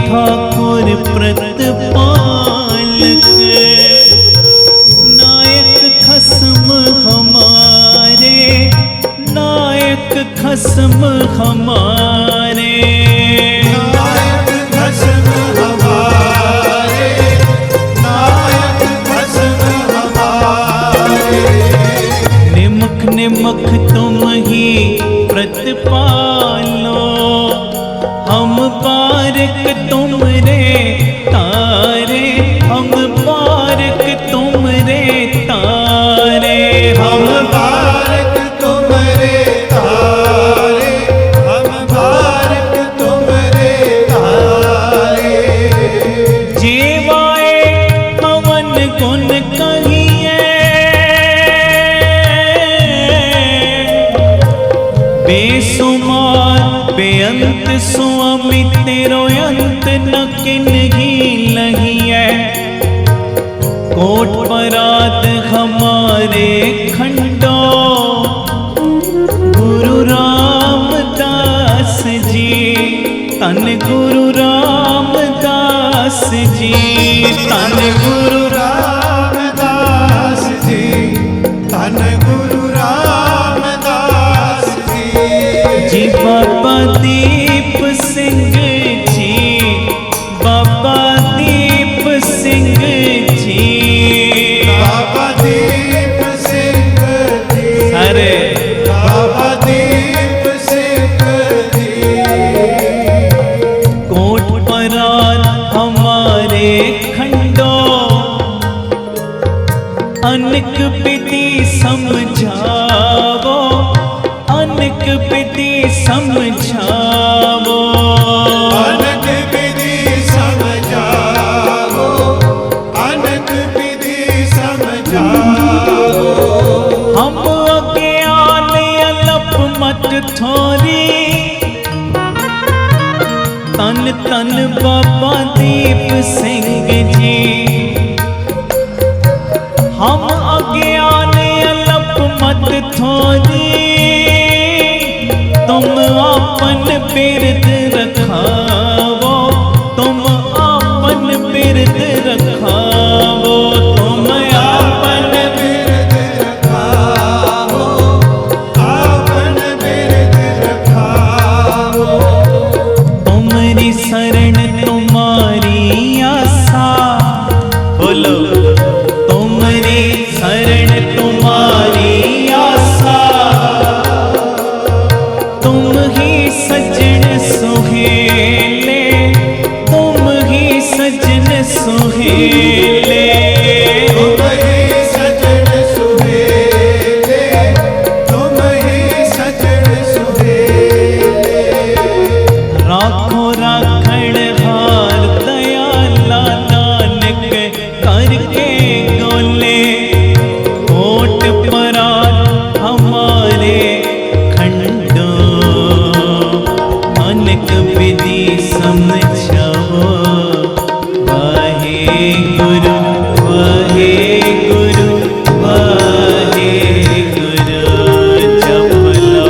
ठाकुर प्रतिपालक नायक खस्म हमारे, नायक खस्म हमारे, नायक खस्म हमारे, नायक खस्म हमारे। निमक निमक तुम ही प्रतिपालो, हम बारिक तुम रे तारे, हम बारिक तुम रे तारे, हम बारिक तुम रे तारे, हम बारिक तुम रे तारे। जीवाए पवन गुण कहिए, बेसुमार बेअंत स्वामी तेरो अंत न किन्ही लही है। कोट परात हमारे खंडो गुरु रामदास जी, तन गुरु रामदास जी, तन गुरु रामदास जी, धन गुरु रामदास जी। जी बाबा दीप सिंह जी, बाबा दीप सिंह जी, बाबा दीप सिंह जी, अरे बाबा दीप सिंह जी। कोट परात हमारे हमारे खंडो अनक विधि समझावो, अनक विधि समझावो, अनक विधि समझावो, अनक विधि समझावो। हम अज्ञान अलप मत थोरी, तन तन बाबा दीप सिंह जी। हम अज्ञान अलप मत थोरी, तुम आपन बिरद रखावो, तुम आपन बिरद रखावो, तुम आपन बिरद रखावो, आपन बिरद रखावो। तुम्हारी शरण तुम्हारी आशा, बोलो तुम्हारी शरण तुम्हारी आशा, तुम ही सजन सुहेले, तुम ही सजन सुहेले, तुम ही सजन सुहेले, तुम ही सजन सुहेले। राखो राखण हार दयाला नानक करके गोले, कोट परार हमारे खंडो अनक विधि समझावो। वाहे गुरु वाहे गुरु वाहे गुरु जपलो,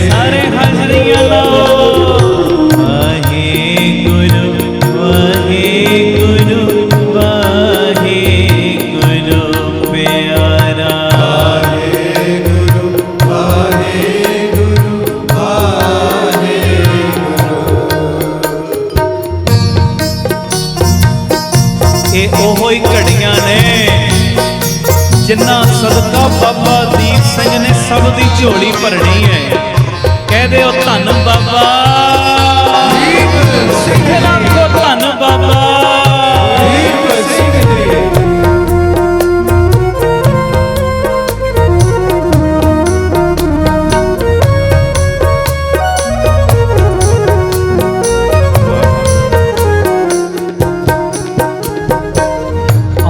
सारे हाजरियां लाओ। वाहे गुरु वाहे गुरु वाहे गुरु प्यारा, ये ओहो ही घड़ियां ने जिन्ना सदका बाबा दीप सिंह ने सब दी झोली भरनी है। कह दे धन बाबा दीप सिंह जी। लाखो धन बाबा। दीप सिंह जी।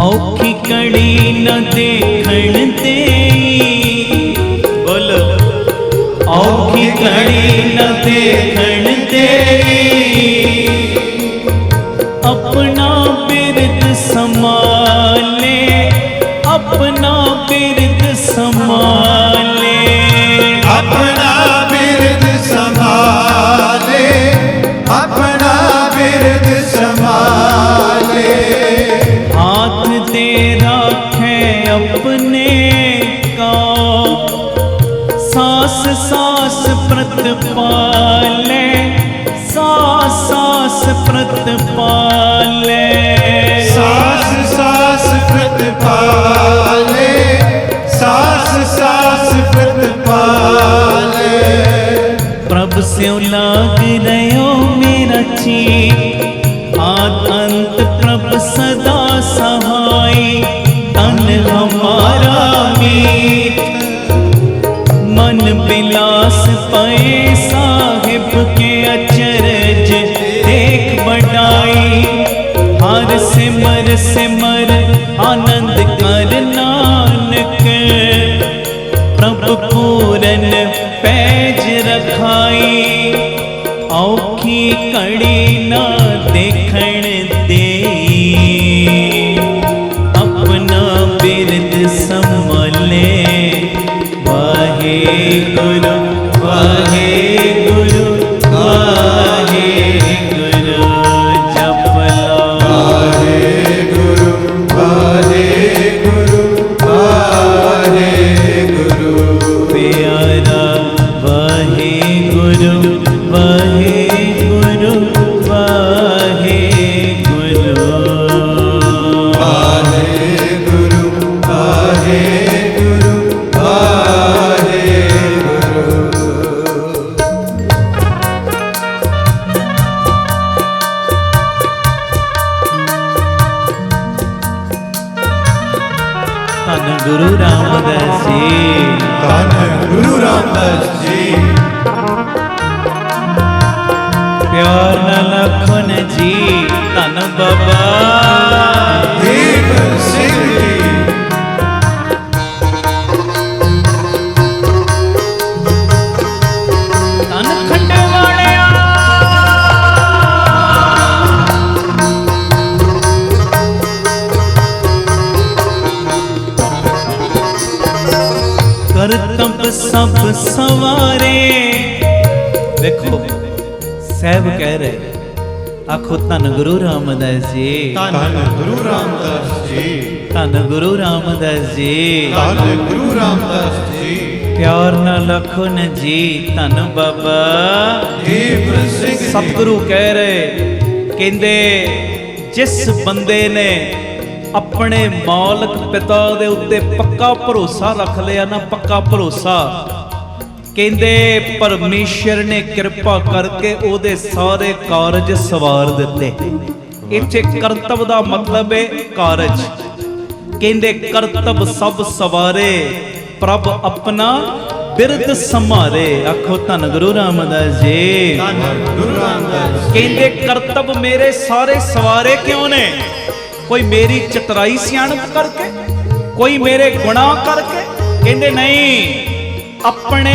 औखी कड़ी न देखण दे, बोलो औखी कड़ी न देखण दे, अपना बिरद संभाले, अपना बिरद संभाले, अपना बिरद संभाले, अपना बिरद संभाले। हाथ दे राखे अपने का, सांस सांस प्रतिपाले, सांस सांस प्रतिपाले, सास सास प्रतिपाले, सास सास प्रतिपाले। प्रभु स्यों लाग रहो मेरा ची, आद अंत प्रभु सदा सहाय, तन हमारा मीत, मन बिलास पाए साहिब के अचरज देख बढ़ाई, हर सिमर सिमर आनंद कर नानक, प्रभु पूरन पैज रखाई, औखी कड़ी ना देखण दे, अपना बिरद संभाले। वाहे गुरु वाहे गुरु वाहे गुरु जपलो, वाहे गुरु वाहे गुरु वाहे गुरु प्यारा। वाहे गुरु वाहे गुरु वाहे दास जी। प्यार न लखन जी धन बाबा दीप सिंह जी। धन खंडे वालिया करतब सब सवारे। देखो साहब कह रहे आखो धन गुरु रामदास जी, धन गुरु रामदास जी, धन गुरु रामदास जी, धन गुरु रामदास जी। प्यार न लखन जी धन बाबा दीप सिंह जी। सतगुरु कह रहे कहंदे जिस बंदे ने अपने मालक पिता दे उत्ते पक्का भरोसा रख लिया ना, पक्का भरोसा, कहंदे परमेश्वर ने कृपा करके ओदे सारे कारज सवार दिते। इत्थे करतब दा मतलब है कारज। कहंदे करतब सब सवारे प्रभ अपना बिरद समारे। आखो धन गुरु रामदास जी, धन गुरु रामदास जी। कहंदे करतब मेरे सारे सवारे क्यों ने? कोई मेरी चतुराई सियाणप करके, कोई मेरे गुनाह करके? कहंदे नहीं, अपने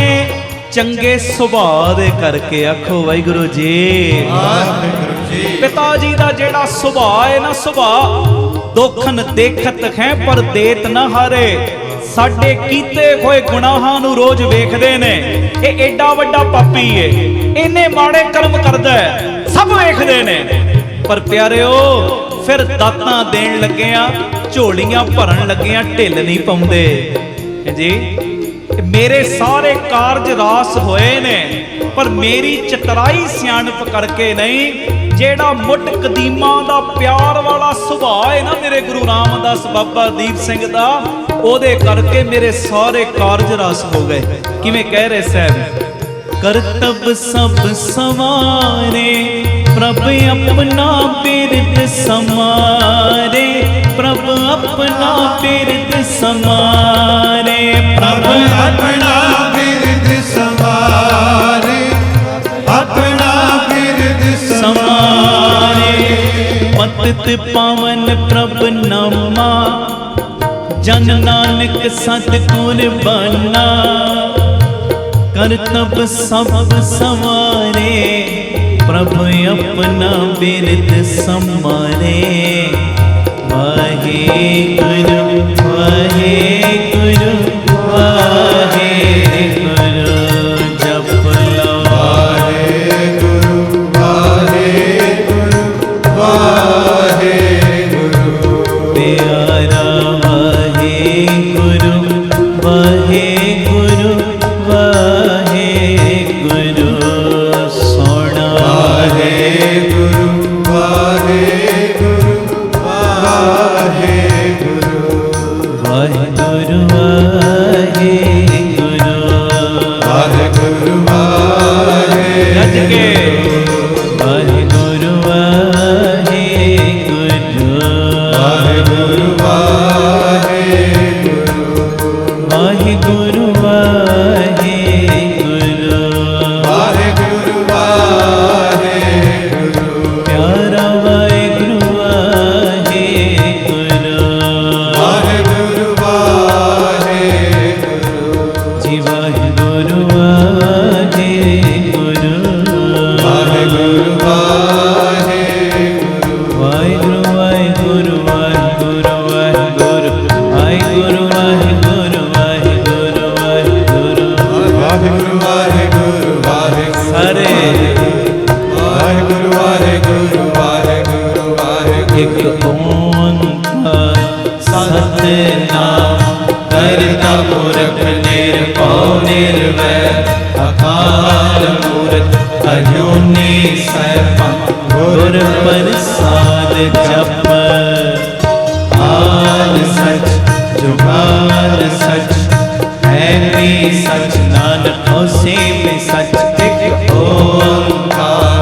चंगे सुभाव दे करके। आखो वाहिगुरु जी। वाहिगुरु जी। पिता जी दा जेड़ा सुभाव है ना, सुभाव दोखन देखत है पर देत न हारे। साडे कीते होए गुनाहां नूं रोज वेखदे ने, ये एडा वड्डा पापी है, इन्ने माड़े कर्म करदा है, सब वेखदे ने, पर प्यारिओ फिर दातां देण लग्गियां, झोलियां भरन लग्गियां, ढिल नहीं पाउंदे जी। मेरे सारे कारज रास होए ने, पर मेरी चतुराई सियाणप करके नहीं। जेड़ा मुੱਢ कदीमा दा प्यार वाला सुभाव है ना मेरे गुरु रामदास बाबा दीप सिंह दा, ओदे करके मेरे सारे कारज रास हो गए। किवें कह रहे साहब, करतब सब सवारे प्रभ अपना बिरद समारे। प्रभ अपना बिरद समारे। प्रभ अपना बिरद समारे, अपना बिरद समारे। पतित पावन प्रभ नामा, जन नानक सतगुर बना। करतब सब सवारे प्रभ अपना बिरद समारे। वाहेगुरु वाहेगुरु वाहेगुरु जप लो। वाहेगुरु वाहेगुरु वाहेगुरु। प्यारा वाहेगुरु वाहेगुरु वाहेगुरु सोना। वाहेगुरु वाहेगुरु वाहेगुरु। वाहेगुरु वाहेगुरु वाहेगुरु वाहेगुरु। गज के वाहेगुरु वाहेगुरु वाहेगुरु वाहेगुरु। वाहेगुरु वाहेगुरु वाहेगुरु वाहेगुरु। प्यारा वाहेगुरु वाहेगुरु वाहेगुरु वाहेगुरु। जी वाहेगुरु वाहेगुरु वाहेगुरु वाहेगुरु। वाहेगुरु वाहेगुरु वाहेगुरु वाहेगुरु वाहेगुरु वाहेगुरु वाहेगुरु वाहेगुरु वाहेगुरु वाहेगुरु वाहेगुरु। सारे वाहेगुरु वाहेगुरु वाहेगुरु वाहेगुरु। एक ओंकार सतनाम करता पुरख निर्भव निर्वैर अकाल मूरत अजूनी सैभं गुर प्रसाद जप। आद सच जुगाद सच है भी सच नानक होसे में सच। एक ओंकार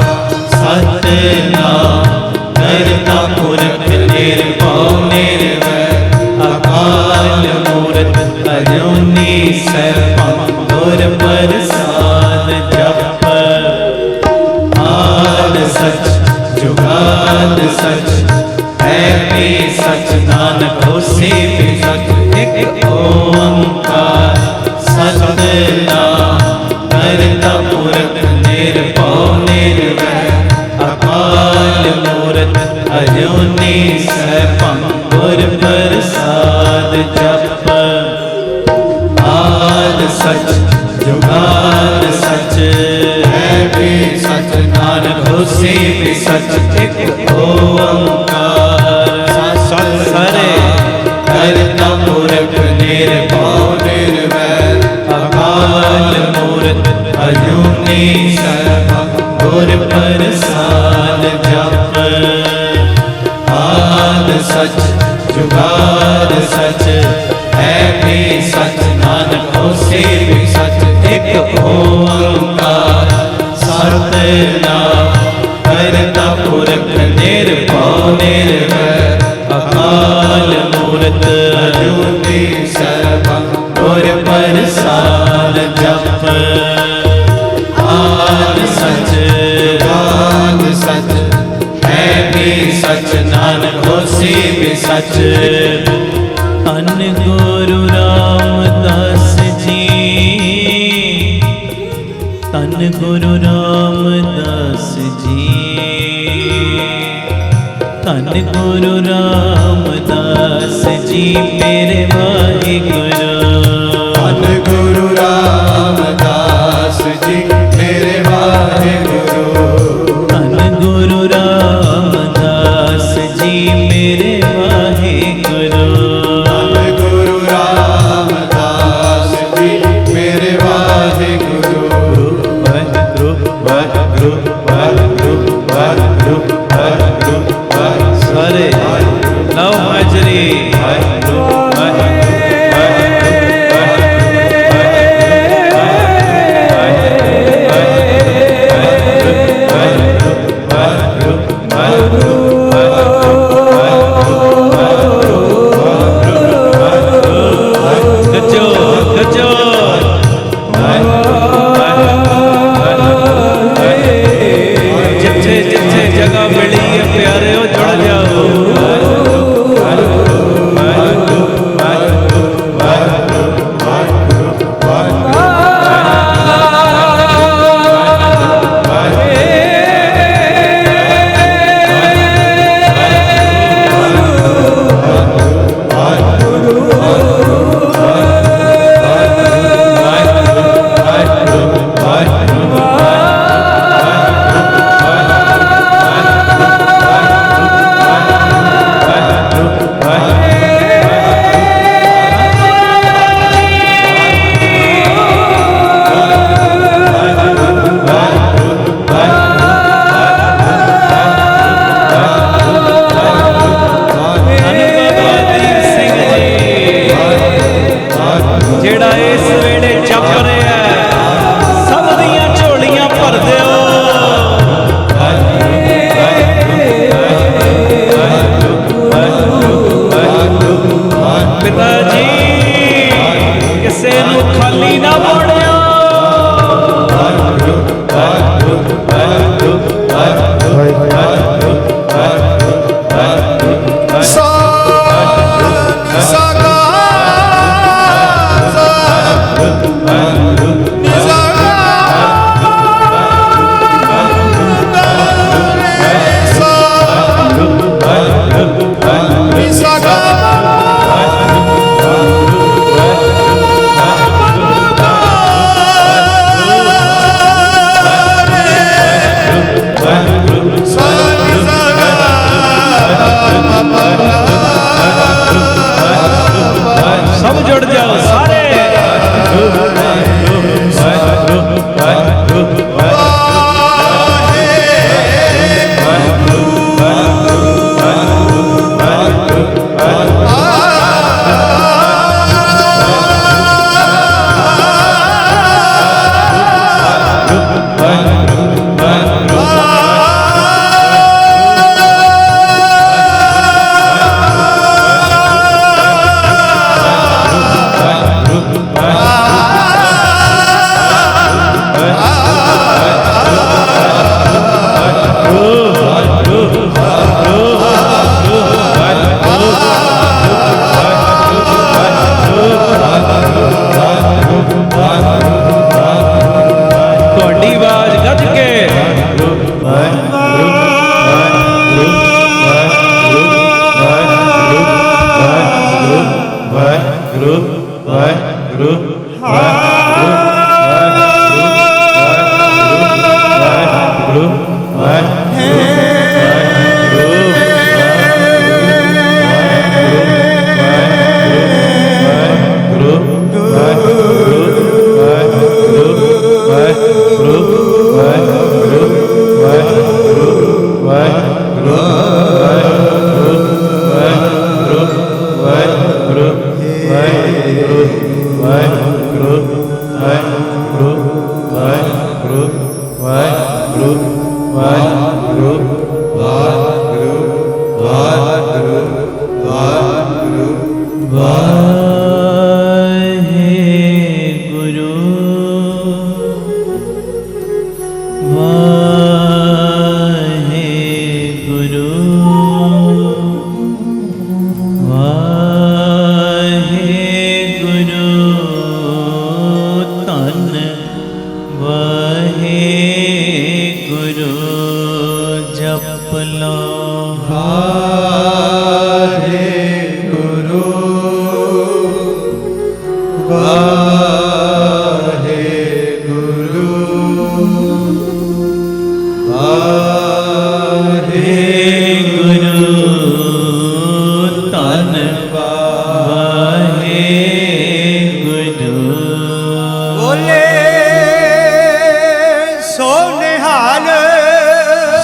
सतनाम करता पुरख निर्भव निर्वैर अकाल मूरत अजूनी सैभं गुर प्रसाद सच है भी सच, नानक होसी भी सच। एक ओंकार सतनाम करता पुरख निर्भव निर्वैर अकाल मूरत अजूनी सैभं गुर प्रसाद जप। आद सच जुगाद सच है भी सच, नानक होसी भी सच। एक ओंकार सरे करता पुरख निर्भव निर्वैर अकाल मूरत अजूनी सैभं गुर प्रसाद जप। आद सच जुगाद सच है भी सच, नानक होसी भी सच। एक ओंकार सतनाम करता पुरख निर्भव निर्वैर अकाल मूरत अजूनी सैभं गुर प्रसाद जप। आद सच जुगाद सच है भी सच, नानक होसी भी सच। धन गुरु रामदास जी, धन गुरु रामदास जी, धन गुरु रामदास जी मेरे वाहिगुरु। धन गुरु रामदास जी मेरे वाहिगुरु। धन गुरु रामदास जी मेरे वाहिगुरु। धन गुरु रामदास जी मेरे वाहिगुरु। वाहिगुरु वाहिगुरु वाहिगुरु वाहिगुरु वाहिगुरु वाहिगुरु। सारे लव हाजरी। वाहिगुरु वाहिगुरु जिथे जिथे जगह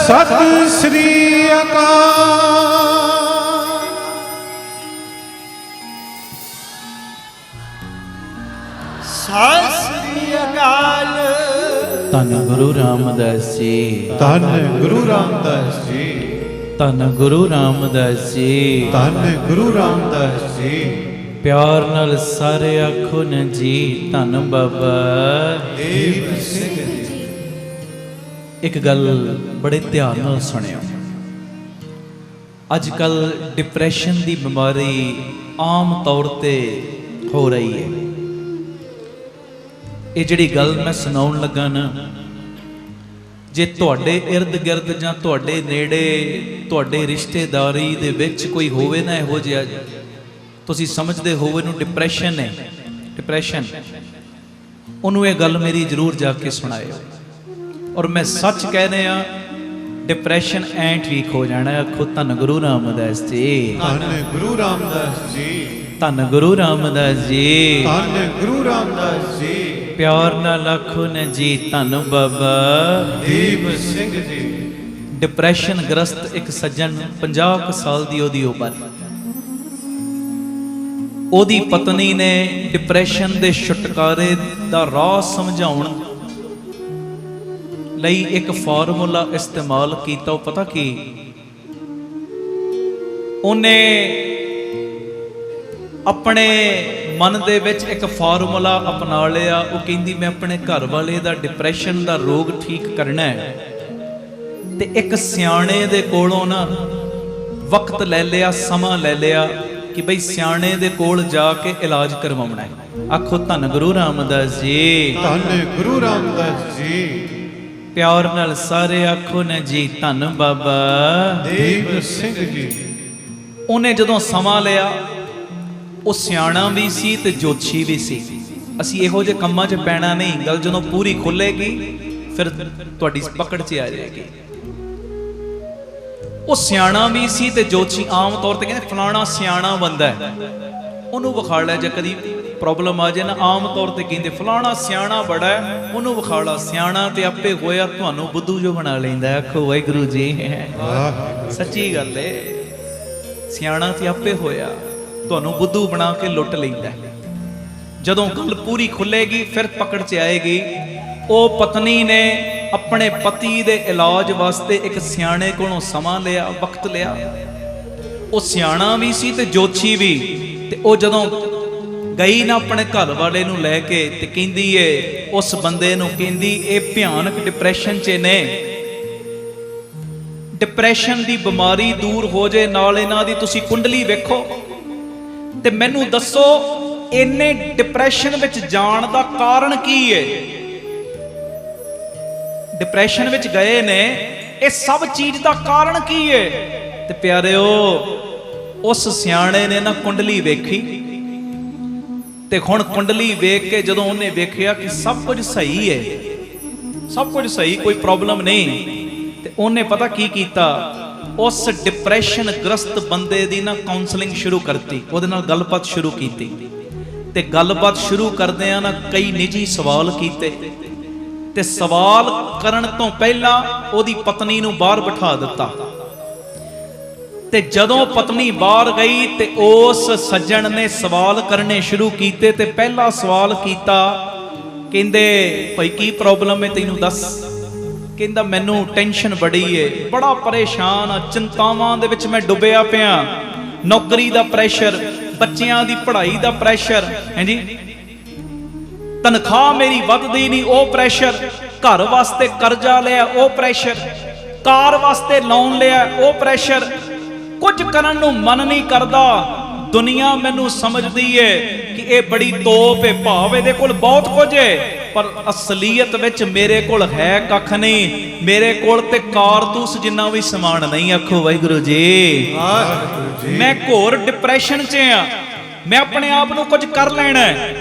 ਸਤਿ ਸ੍ਰੀ ਅਕਾਲ। ਸਤਿ ਸ੍ਰੀ ਅਕਾਲ। ਧੰਨ ਗੁਰੂ ਰਾਮਦਾਸ ਜੀ, ਧੰਨ ਗੁਰੂ ਰਾਮਦਾਸ ਜੀ, ਧੰਨ ਗੁਰੂ ਰਾਮਦਾਸ ਜੀ, ਧੰਨ ਗੁਰੂ ਰਾਮਦਾਸ ਜੀ। ਪਿਆਰ ਨਾਲ ਸਾਰੇ ਆਖੋ ਨਾ ਜੀ, ਧੰਨ ਬਾਬਾ ਦੀਪ ਸਿੰਘ ਜੀ। ਇੱਕ ਗੱਲ ਬੜੇ ਧਿਆਨ ਨਾਲ ਸੁਣਿਓ। ਅੱਜ ਕੱਲ ਡਿਪਰੈਸ਼ਨ ਦੀ ਬਿਮਾਰੀ ਆਮ ਤੌਰ ਤੇ ਹੋ ਰਹੀ ਹੈ। ਇਹ ਜਿਹੜੀ ਗੱਲ ਮੈਂ ਸੁਣਾਉਣ ਲੱਗਾ ਨਾ, ਜੇ ਤੁਹਾਡੇ ਇਰਦ ਗਿਰਦ ਜਾਂ ਤੁਹਾਡੇ ਨੇੜੇ ਤੁਹਾਡੇ ਰਿਸ਼ਤੇਦਾਰੀ ਦੇ ਵਿੱਚ ਕੋਈ ਹੋਵੇ ਨਾ ਇਹੋ ਜਿਹਾ, ਤੁਸੀਂ ਸਮਝਦੇ ਹੋਵੇ ਨੂੰ ਡਿਪਰੈਸ਼ਨ ਹੈ, ਡਿਪਰੈਸ਼ਨ, ਉਹਨੂੰ ਇਹ ਗੱਲ ਮੇਰੀ ਜ਼ਰੂਰ ਜਾ ਕੇ ਸੁਣਾਇਓ। ਔਰ ਮੈਂ ਸੱਚ ਕਹਿ ਰਿਹਾ, ਡਿਪਰੈਸ਼ਨ ਐਂ ਠੀਕ ਹੋ ਜਾਣਾ। ਆਖੋ ਧੰਨ ਗੁਰੂ ਰਾਮਦਾਸ ਜੀ, ਧੰਨ ਗੁਰੂ ਰਾਮਦਾਸ ਜੀ, ਧੰਨ ਗੁਰੂ ਰਾਮਦਾਸ ਜੀ, ਧੰਨ ਗੁਰੂ ਰਾਮਦਾਸ ਜੀ। ਪਿਆਰ ਨਾਲ ਆਖੋ ਨਾ ਜੀ, ਧੰਨ ਬਾਬਾ ਦੀਪ ਸਿੰਘ ਜੀ। ਡਿਪਰੈਸ਼ਨ ਗ੍ਰਸਤ ਇੱਕ ਸੱਜਣ, 50 ਕੁ ਸਾਲ ਦੀ ਉਹਦੀ ਉਮਰ, ਉਹਦੀ ਪਤਨੀ ਨੇ ਡਿਪਰੈਸ਼ਨ ਦੇ ਛੁਟਕਾਰੇ ਦਾ ਰਾਹ ਸਮਝਾਉਣ ਲਈ ਇੱਕ ਫਾਰਮੂਲਾ ਇਸਤੇਮਾਲ ਕੀਤਾ। ਉਹ ਪਤਾ ਕੀ, ਉਹਨੇ ਆਪਣੇ ਮਨ ਦੇ ਵਿੱਚ ਇੱਕ ਫਾਰਮੂਲਾ ਅਪਣਾ ਲਿਆ। ਉਹ ਕਹਿੰਦੀ ਮੈਂ ਆਪਣੇ ਘਰ ਵਾਲੇ ਦਾ ਡਿਪਰੈਸ਼ਨ ਦਾ ਰੋਗ ਠੀਕ ਕਰਨਾ ਹੈ, ਤੇ ਇੱਕ ਸਿਆਣੇ ਦੇ ਕੋਲੋਂ ਨਾ ਵਕਤ ਲੈ ਲਿਆ, ਸਮਾਂ ਲੈ ਲਿਆ ਕਿ ਬਈ ਸਿਆਣੇ ਦੇ ਕੋਲ ਜਾ ਕੇ ਇਲਾਜ ਕਰਵਾਉਣਾ ਹੈ। ਆਖੋ ਧੰਨ ਗੁਰੂ ਰਾਮਦਾਸ ਜੀ, ਧੰਨ ਗੁਰੂ ਰਾਮਦਾਸ ਜੀ। ਪਿਆਰ ਨਾਲ ਸਾਰੇ ਆਖੋ ਨਾ ਜੀ, ਧੰਨ ਬਾਬਾ ਦੀਪ ਸਿੰਘ ਜੀ। ਉਹਨੇ ਜਦੋਂ ਸਮਾਂ ਲਿਆ, ਉਹ ਸਿਆਣਾ ਵੀ ਸੀ ਤੇ ਜੋਤਸ਼ੀ ਵੀ ਸੀ। ਅਸੀਂ ਇਹੋ ਜਿਹੇ ਕੰਮਾਂ 'ਚ ਪੈਣਾ ਨਹੀਂ। ਗੱਲ ਜਦੋਂ ਪੂਰੀ ਖੁੱਲੇਗੀ ਫਿਰ ਤੁਹਾਡੀ ਪਕੜ 'ਚ ਆ ਜਾਏਗੀ। ਉਹ ਸਿਆਣਾ ਵੀ ਸੀ ਤੇ ਜੋਤਸ਼ੀ। ਆਮ ਤੌਰ ਤੇ ਕਹਿੰਦੇ ਫਲਾਣਾ ਸਿਆਣਾ ਬੰਦਾ ਹੈ, ਉਹਨੂੰ ਵਿਖਾ ਲੈ। ਜੇ ਕਦੀ ਪ੍ਰੋਬਲਮ ਆ ਜਾਏ ਨਾ, ਆਮ ਤੌਰ ਤੇ ਕਹਿੰਦੇ ਫਲਾਣਾ ਸਿਆਣਾ ਬੜਾ ਹੈ, ਉਹਨੂੰ ਵਿਖਾ ਲਾ। ਸਿਆਣਾ ਤੇ ਆਪੇ ਹੋਇਆ, ਤੁਹਾਨੂੰ ਬੁੱਧੂ ਜੋ ਬਣਾ ਲੈਂਦਾ। ਆਖੋ ਵਾਹਿਗੁਰੂ ਜੀ। ਸੱਚੀ ਗੱਲ ਏ, ਸਿਆਣਾ ਤੇ ਆਪੇ ਹੋਇਆ, ਤੁਹਾਨੂੰ ਬੁੱਧੂ ਬਣਾ ਕੇ ਲੁੱਟ ਲੈਂਦਾ। ਜਦੋਂ ਗੱਲ ਪੂਰੀ ਖੁੱਲੇਗੀ ਫਿਰ ਪਕੜ 'ਚ ਆਏਗੀ। ਉਹ ਪਤਨੀ ਨੇ ਆਪਣੇ ਪਤੀ ਦੇ ਇਲਾਜ ਵਾਸਤੇ ਇੱਕ ਸਿਆਣੇ ਕੋਲੋਂ ਸਮਾਂ ਲਿਆ, ਵਕਤ ਲਿਆ। ਉਹ ਸਿਆਣਾ ਵੀ ਸੀ ਤੇ ਜੋਤਸ਼ੀ ਵੀ। ਤੇ ਉਹ ਜਦੋਂ ਗਈ ਨਾ ਆਪਣੇ ਘਰ ਵਾਲੇ ਨੂੰ ਲੈ ਕੇ, ਤੇ ਕਹਿੰਦੀ ਏ ਉਸ ਬੰਦੇ ਨੂੰ, ਕਹਿੰਦੀ ਇਹ ਭਿਆਨਕ ਡਿਪਰੈਸ਼ਨ 'ਚ ਨੇ, ਡਿਪਰੈਸ਼ਨ ਦੀ ਬਿਮਾਰੀ ਦੂਰ ਹੋ ਜੇ, ਨਾਲ ਇਹਨਾਂ ਦੀ ਤੁਸੀਂ ਕੁੰਡਲੀ ਵੇਖੋ ਤੇ ਮੈਨੂੰ ਦੱਸੋ ਇੰਨੇ ਡਿਪਰੈਸ਼ਨ ਵਿੱਚ ਜਾਣ ਦਾ ਕਾਰਨ ਕੀ ਹੈ। ਡਿਪਰੈਸ਼ਨ ਵਿੱਚ ਗਏ ਨੇ, ਇਹ ਸਭ ਚੀਜ਼ ਦਾ ਕਾਰਨ ਕੀ ਹੈ। ਤੇ ਪਿਆਰਿਓ, ਉਸ ਸਿਆਣੇ ਨੇ ਨਾ ਕੁੰਡਲੀ ਵੇਖੀ, ਤੇ ਹੁਣ ਕੁੰਡਲੀ ਵੇਖ ਕੇ ਜਦੋਂ ਉਹਨੇ ਵੇਖਿਆ ਕਿ ਸਭ ਕੁਝ ਸਹੀ ਹੈ, ਸਭ ਕੁਝ ਸਹੀ, ਕੋਈ ਪ੍ਰੋਬਲਮ ਨਹੀਂ, ਤੇ ਉਹਨੇ ਪਤਾ ਕੀ ਕੀਤਾ, ਉਸ ਡਿਪਰੈਸ਼ਨ ਗ੍ਰਸਤ ਬੰਦੇ ਦੀ ਨਾ ਕਾਉਂਸਲਿੰਗ ਸ਼ੁਰੂ ਕਰਤੀ, ਉਹਦੇ ਨਾਲ ਗੱਲਬਾਤ ਸ਼ੁਰੂ ਕੀਤੀ। ਤੇ ਗੱਲਬਾਤ ਸ਼ੁਰੂ ਕਰਦਿਆਂ ਨਾ ਕਈ ਨਿੱਜੀ ਸਵਾਲ ਕੀਤੇ, ਤੇ ਸਵਾਲ ਕਰਨ ਤੋਂ ਪਹਿਲਾਂ ਉਹਦੀ ਪਤਨੀ ਨੂੰ ਬਾਹਰ ਬਿਠਾ ਦਿੱਤਾ। ਤੇ ਜਦੋਂ ਪਤਨੀ ਬਾਹਰ ਗਈ ਤੇ ਉਸ ਸੱਜਣ ਨੇ ਸਵਾਲ ਕਰਨੇ ਸ਼ੁਰੂ ਕੀਤੇ। ਤੇ ਪਹਿਲਾ ਸਵਾਲ ਕੀਤਾ, ਕਹਿੰਦੇ ਭਾਈ ਕੀ ਪ੍ਰੋਬਲਮ ਹੈ ਤੈਨੂੰ ਦੱਸ। ਕਹਿੰਦਾ ਮੈਨੂੰ ਟੈਨਸ਼ਨ ਬੜੀ ਏ, ਬੜਾ ਪਰੇਸ਼ਾਨ ਆ, ਚਿੰਤਾਵਾਂ ਦੇ ਵਿੱਚ ਮੈਂ ਡੁੱਬਿਆ ਪਿਆ, ਨੌਕਰੀ ਦਾ ਪ੍ਰੈਸ਼ਰ, ਬੱਚਿਆਂ ਦੀ ਪੜ੍ਹਾਈ ਦਾ ਪ੍ਰੈਸ਼ਰ, ਹਾਂਜੀ ਤਨਖਾਹ ਮੇਰੀ ਵੱਧਦੀ ਨਹੀਂ ਉਹ ਪ੍ਰੈਸ਼ਰ, ਘਰ ਵਾਸਤੇ ਕਰਜ਼ਾ ਲਿਆ ਉਹ ਪ੍ਰੈਸ਼ਰ, ਕਾਰ ਵਾਸਤੇ ਲੋਨ ਲਿਆ ਉਹ ਪ੍ਰੈਸ਼ਰ, ਕੁਝ ਕਰਨ ਨੂੰ ਮਨ ਨਹੀਂ ਕਰਦਾ। ਦੁਨੀਆ ਮੈਨੂੰ ਸਮਝਦੀ ਏ ਕਿ ਇਹ ਬੜੀ ਤੋਪ ਏ, ਭਾਵ ਇਹਦੇ ਕੋਲ ਬਹੁਤ ਕੁਝ ਏ, ਪਰ ਅਸਲੀਅਤ ਵਿੱਚ ਮੇਰੇ ਕੋਲ ਹੈ ਕੱਖ ਨਹੀਂ। ਮੇਰੇ ਕੋਲ ਤੇ ਕਾਰਤੂਸ ਜਿੰਨਾ ਵੀ ਸਮਾਨ ਨਹੀਂ। ਆਖੋ ਵਾਹਿਗੁਰੂ ਜੀ। ਮੈਂ ਘੋਰ ਡਿਪਰੈਸ਼ਨ 'ਚ ਆ, ਮੈਂ ਆਪਣੇ ਆਪ ਨੂੰ ਕੁਝ ਕਰ ਲੈਣਾ,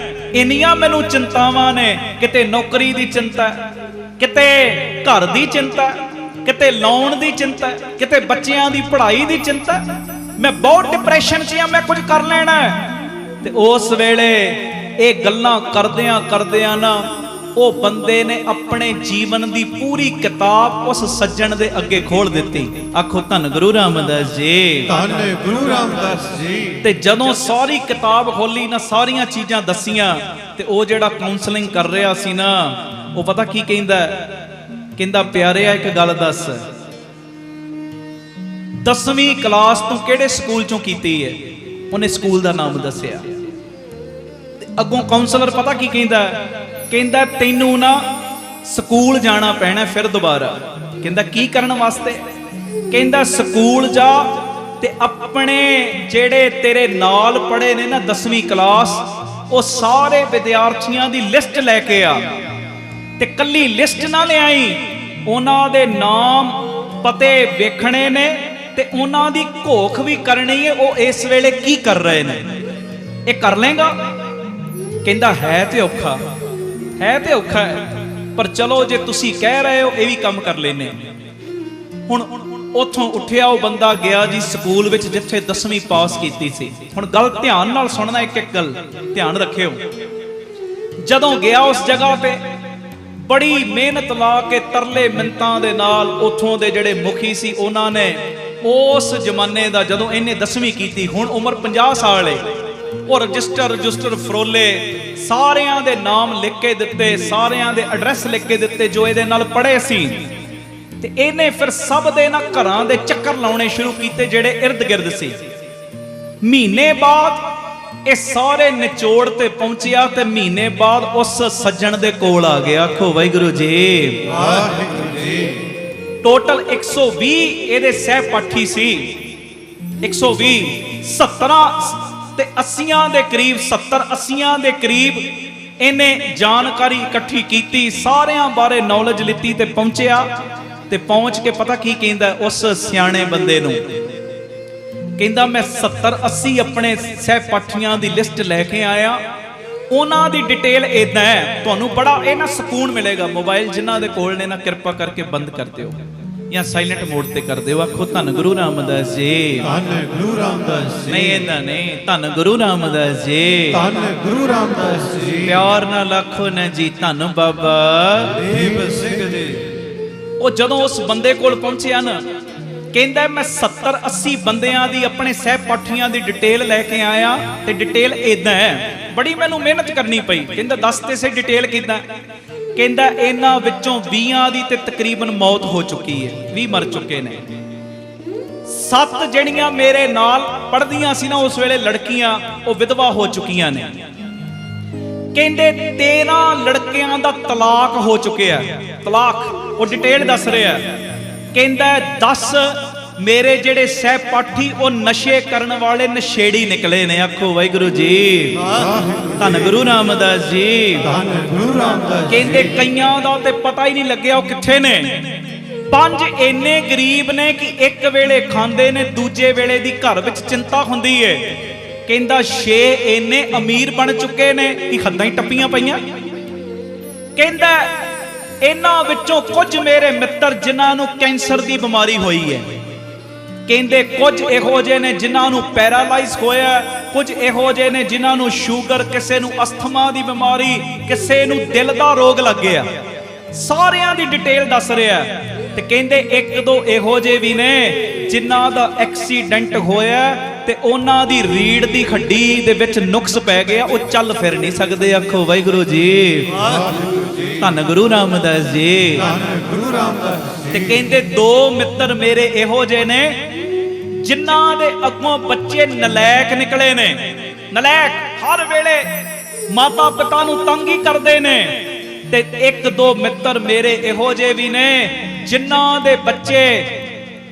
ਇੰਨੀਆਂ ਮੈਨੂੰ ਚਿੰਤਾਵਾਂ ਨੇ, ਕਿਤੇ ਨੌਕਰੀ ਦੀ ਚਿੰਤਾ, ਕਿਤੇ ਘਰ ਦੀ ਚਿੰਤਾ, ਕਿਤੇ ਲੋਨ ਦੀ ਚਿੰਤਾ, ਕਿਤੇ ਬੱਚਿਆਂ ਦੀ ਪੜ੍ਹਾਈ ਦੀ ਚਿੰਤਾ। ਮੈਂ ਬਹੁਤ ਡਿਪਰੈਸ਼ਨ 'ਚ ਆ, ਮੈਂ ਕੁਝ ਕਰ ਲੈਣਾ। ਤੇ ਉਸ ਵੇਲੇ ਇਹ ਗੱਲਾਂ ਕਰਦਿਆਂ ਕਰਦਿਆਂ ਨਾ ਉਹ ਬੰਦੇ ਨੇ ਆਪਣੇ ਜੀਵਨ ਦੀ ਪੂਰੀ ਕਿਤਾਬ ਉਸ ਸੱਜਣ ਦੇ ਅੱਗੇ ਖੋਲ ਦਿੱਤੀ। ਆਖੋ ਧੰਨ ਗੁਰੂ ਰਾਮਦਾਸ ਜੀ, ਧੰਨ ਗੁਰੂ ਰਾਮਦਾਸ ਜੀ। ਤੇ ਜਦੋਂ ਸਾਰੀ ਕਿਤਾਬ ਖੋਲੀ ਨਾ, ਸਾਰੀਆਂ ਚੀਜ਼ਾਂ ਦਸੀਆਂ, ਤੇ ਉਹ ਜਿਹੜਾ ਕਾਉਂਸਲਿੰਗ ਕਰ ਰਿਹਾ ਸੀ ਨਾ, ਉਹ ਪਤਾ ਕੀ ਕਹਿੰਦਾ, ਕਹਿੰਦਾ ਪਿਆਰਿਆ ਇੱਕ ਗੱਲ ਦੱਸ, 10ਵੀਂ ਕਲਾਸ ਤੂੰ ਕਿਹੜੇ ਸਕੂਲ ਚੋਂ ਕੀਤੀ ਹੈ? ਉਹਨੇ ਸਕੂਲ ਦਾ ਨਾਮ ਦੱਸਿਆ। ਤੇ ਅੱਗੋਂ ਕਾਉਂਸਲਰ ਪਤਾ ਕੀ ਕਹਿੰਦਾ, ਕਹਿੰਦਾ ਤੈਨੂੰ ਨਾ ਸਕੂਲ ਜਾਣਾ ਪੈਣਾ ਫਿਰ ਦੁਬਾਰਾ। ਕਹਿੰਦਾ ਕੀ ਕਰਨ ਵਾਸਤੇ? ਕਹਿੰਦਾ ਸਕੂਲ ਜਾ ਤੇ ਆਪਣੇ ਜਿਹੜੇ ਤੇਰੇ ਨਾਲ ਪੜ੍ਹੇ ਨੇ ਨਾ 10ਵੀਂ ਕਲਾਸ, ਉਹ ਸਾਰੇ ਵਿਦਿਆਰਥੀਆਂ ਦੀ ਲਿਸਟ ਲੈ ਕੇ ਆ, ਤੇ ਕੱਲੀ ਲਿਸਟ ਨਾ ਲਿਆਈ, ਉਹਨਾਂ ਦੇ ਨਾਮ ਪਤੇ ਵੇਖਣੇ ਨੇ, ਤੇ ਉਹਨਾਂ ਦੀ ਘੋਖ ਵੀ ਕਰਨੀ ਹੈ ਉਹ ਇਸ ਵੇਲੇ ਕੀ ਕਰ ਰਹੇ ਨੇ। ਇਹ ਕਰ ਲੇਗਾ? ਕਹਿੰਦਾ ਹੈ ਤੇ ਔਖਾ ਹੈ, ਪਰ ਚਲੋ ਜੇ ਤੁਸੀਂ ਕਹਿ ਰਹੇ ਹੋ ਇਹ ਵੀ ਕੰਮ ਕਰ ਲੈਨੇ। ਹੁਣ ਉੱਥੋਂ ਉੱਠਿਆ ਉਹ ਬੰਦਾ ਗਿਆ ਜੀ ਸਕੂਲ ਵਿੱਚ ਜਿੱਥੇ 10ਵੀਂ ਪਾਸ ਕੀਤੀ ਸੀ। ਹੁਣ ਗੱਲ ਧਿਆਨ ਨਾਲ ਸੁਣਨਾ, ਇੱਕ ਇੱਕ ਗੱਲ ਧਿਆਨ ਰੱਖਿਓ। ਜਦੋਂ ਗਿਆ ਉਸ ਜਗ੍ਹਾ ਤੇ ਬੜੀ ਮਿਹਨਤ ਲਾ ਕੇ ਤਰਲੇ ਮਿੰਤਾਂ ਦੇ ਨਾਲ ਉੱਥੋਂ ਦੇ ਜਿਹੜੇ ਮੁਖੀ ਸੀ ਉਹਨਾਂ ਨੇ ਉਸ ਜ਼ਮਾਨੇ ਦਾ, ਜਦੋਂ ਇਹਨੇ 10ਵੀਂ ਕੀਤੀ, ਹੁਣ ਉਮਰ 50 ਸਾਲ ਏ, ਉਹ ਰਜਿਸਟਰ ਫਰੋਲੇ, ਸਾਰਿਆਂ ਦੇ ਨਾਮ ਲਿਖ ਕੇ ਦਿੱਤੇ, ਸਾਰਿਆਂ ਦੇ ਐਡਰੈਸ ਲਿਖ ਕੇ ਦਿੱਤੇ ਜੋ ਇਹਦੇ ਨਾਲ ਪੜ੍ਹੇ ਸੀ। ਤੇ ਇਹਨੇ ਫਿਰ ਸਭ ਦੇ ਨਾ ਘਰਾਂ ਦੇ ਚੱਕਰ ਲਾਉਣੇ ਸ਼ੁਰੂ ਕੀਤੇ ਜਿਹੜੇ ਇਰਦ ਗਿਰਦ ਸੀ। ਮਹੀਨੇ ਬਾਅਦ ਇਹ ਸਾਰੇ ਨਿਚੋੜ ਤੇ ਪਹੁੰਚਿਆ, ਤੇ ਮਹੀਨੇ ਬਾਅਦ ਉਸ ਸੱਜਣ ਦੇ ਕੋਲ ਆ ਗਿਆ। ਆਖੋ ਵਾਹਿਗੁਰੂ ਜੀ। ਵਾਹਿਗੁਰੂ ਜੀ। ਟੋਟਲ 120 ਇਹਦੇ ਸਹਿਪਾਠੀ ਸੀ। 120 70 ਤੇ 80 ਦੇ ਕਰੀਬ, 70-80 ਦੇ ਕਰੀਬ ਇਹਨੇ ਜਾਣਕਾਰੀ ਇਕੱਠੀ ਕੀਤੀ, ਸਾਰਿਆਂ ਬਾਰੇ ਨੌਲੇਜ ਲਿੱਤੀ, ਤੇ ਪਹੁੰਚਿਆ। ਤੇ ਪਹੁੰਚ ਕੇ ਪਤਾ ਕੀ ਕਹਿੰਦਾ ਉਸ ਸਿਆਣੇ ਬੰਦੇ ਨੂੰ, ਕਹਿੰਦਾ ਮੈਂ 70-80 ਆਪਣੇ ਸਹਿਪਾਠੀਆਂ ਦੀ ਲਿਸਟ ਲੈ ਕੇ ਆਇਆ, ਉਹਨਾਂ ਦੀ ਡਿਟੇਲ ਇਦਾਂ ਹੈ, ਤੁਹਾਨੂੰ ਬੜਾ ਇਹ ਨਾ ਸਕੂਨ ਮਿਲੇਗਾ। ਮੋਬਾਈਲ ਜਿਨ੍ਹਾਂ ਦੇ ਕੋਲ ਨੇ ਨਾ ਕਿਰਪਾ ਕਰਕੇ ਬੰਦ ਕਰ ਦਿਓ ਜਾਂ ਸਾਇਲੈਂਟ ਮੋਡ ਤੇ ਕਰ ਦਿਓ। ਆਖੋ ਧੰਨ ਗੁਰੂ ਰਾਮਦਾਸ ਜੀ। ਧੰਨ ਗੁਰੂ ਰਾਮਦਾਸ ਜੀ। ਨਹੀਂ ਇਹਦਾ ਨਹੀਂ, ਧੰਨ ਗੁਰੂ ਰਾਮਦਾਸ ਜੀ। ਧੰਨ ਗੁਰੂ ਰਾਮਦਾਸ ਜੀ। ਪਿਆਰ ਨਾਲ ਆਖੋ ਨਾ ਜੀ, ਧੰਨ ਬਾਬਾ ਦੀਪ ਸਿੰਘ ਜੀ। ਉਹ ਜਦੋਂ ਉਸ ਬੰਦੇ ਕੋਲ ਪਹੁੰਚਿਆ ਨਾ, ਕਹਿੰਦਾ ਮੈਂ 70-80 ਬੰਦਿਆਂ ਦੀ ਆਪਣੇ ਸਹਿਪਾਠੀਆਂ ਦੀ ਡਿਟੇਲ ਲੈ ਕੇ ਆਇਆ, ਤੇ ਡਿਟੇਲ ਇਦਾਂ ਹੈ, ਬੜੀ ਮੈਨੂੰ ਮਿਹਨਤ ਕਰਨੀ ਪਈ। ਕਹਿੰਦਾ ਦੱਸ ਤੇ ਸੇ ਡਿਟੇਲ ਕਿਦਾਂ? ਕਹਿੰਦਾ ਇਹਨਾਂ ਵਿੱਚੋਂ 20 ਦੀ ਤੇ ਤਕਰੀਬਨ ਮੌਤ ਹੋ ਚੁੱਕੀ ਹੈ, 20 ਮਰ ਚੁੱਕੇ ਨੇ। 7 ਜਿਹੜੀਆਂ ਮੇਰੇ ਨਾਲ ਪੜ੍ਹਦੀਆਂ ਸੀ ਨਾ ਉਸ ਵੇਲੇ ਲੜਕੀਆਂ, ਉਹ ਵਿਧਵਾ ਹੋ ਚੁੱਕੀਆਂ ਨੇ। ਕਹਿੰਦੇ 13 ਲੜਕਿਆਂ ਦਾ ਤਲਾਕ ਹੋ ਚੁੱਕਿਆ। ਤਲਾਕ ਉਹ ਡਿਟੇਲ ਦੱਸ ਰਿਹਾ। ਕਹਿੰਦਾ 10 ਮੇਰੇ ਜਿਹੜੇ ਸਹਿਪਾਠੀ ਉਹ ਨਸ਼ੇ ਕਰਨ ਵਾਲੇ ਨਸ਼ੇੜੀ ਨਿਕਲੇ ਨੇ। ਆਖੋ ਵਾਹਿਗੁਰੂ ਜੀ। ਧੰਨ ਗੁਰੂ ਰਾਮਦਾਸ ਜੀ। ਧੰਨ ਗੁਰੂ ਰਾਮਦਾਸ। ਕਹਿੰਦੇ ਕਈਆਂ ਦਾ ਤੇ ਪਤਾ ਹੀ ਨਹੀਂ ਲੱਗਿਆ ਉਹ ਕਿੱਥੇ ਨੇ। 5 ਇੰਨੇ ਗਰੀਬ ਨੇ ਕਿ ਇੱਕ ਵੇਲੇ ਖਾਂਦੇ ਨੇ, ਦੂਜੇ ਵੇਲੇ ਦੀ ਘਰ ਵਿੱਚ ਚਿੰਤਾ ਹੁੰਦੀ ਏ। ਕਹਿੰਦਾ 6 ਇੰਨੇ ਅਮੀਰ ਬਣ ਚੁੱਕੇ ਨੇ ਕਿ ਹੱਦਾਂ ਹੀ ਟੱਪੀਆਂ ਪਈਆਂ। ਕਹਿੰਦਾ ਇਹਨਾਂ ਵਿੱਚੋਂ ਕੁਝ ਮੇਰੇ ਮਿੱਤਰ ਜਿਨ੍ਹਾਂ ਨੂੰ ਕੈਂਸਰ ਦੀ ਬਿਮਾਰੀ ਹੋਈ ਹੈ, ਕਹਿੰਦੇ ਕੁਝ ਇਹੋ ਜਿਹੇ ਨੇ ਜਿਨ੍ਹਾਂ ਨੂੰ ਪੈਰਾਲਾਈਜ਼ ਹੋਇਆ, ਕੁਝ ਇਹੋ ਜਿਹੇ ਨੇ ਜਿਨ੍ਹਾਂ ਨੂੰ ਸ਼ੂਗਰ, ਕਿਸੇ ਨੂੰ ਅਸਥਮਾ ਦੀ ਬਿਮਾਰੀ, ਕਿਸੇ ਨੂੰ ਦਿਲ ਦਾ ਰੋਗ ਲੱਗਿਆ। ਸਾਰਿਆਂ ਦੀ ਡਿਟੇਲ ਦੱਸ ਰਿਹਾ ਤੇ ਕਹਿੰਦੇ ਇੱਕ ਦੋ ਇਹੋ ਜਿਹੇ ਵੀ ਨੇ ਜਿਨ੍ਹਾਂ ਦਾ ਐਕਸੀਡੈਂਟ ਹੋਇਆ ਤੇ ਉਹਨਾਂ ਦੀ ਰੀੜ ਦੀ ਹੱਡੀ ਦੇ ਵਿੱਚ ਨੁਕਸ ਪੈ ਗਿਆ, ਉਹ ਚੱਲ ਫਿਰ ਨਹੀਂ ਸਕਦੇ। ਆਖੋ ਵਾਹਿਗੁਰੂ ਜੀ, ਧੰਨ ਗੁਰੂ ਰਾਮਦਾਸ ਜੀ, ਗੁਰੂ ਰਾਮਦਾਸ ਤੇ ਕਹਿੰਦੇ ਦੋ ਮਿੱਤਰ ਮੇਰੇ ਇਹੋ ਜਿਹੇ ਨੇ ਜਿਨ੍ਹਾਂ ਦੇ ਅੱਗੋਂ ਬੱਚੇ ਨਲਾਇਕ ਨਿਕਲੇ ਨੇ। ਨਲਾਇਕ ਹਰ ਵੇਲੇ ਮਾਤਾ ਪਿਤਾ ਨੂੰ ਤੰਗ ਹੀ ਕਰਦੇ ਨੇ। ਤੇ ਇੱਕ ਦੋ ਮਿੱਤਰ ਮੇਰੇ ਇਹੋ ਜਿਹੇ ਵੀ ਨੇ ਜਿਨ੍ਹਾਂ ਦੇ ਬੱਚੇ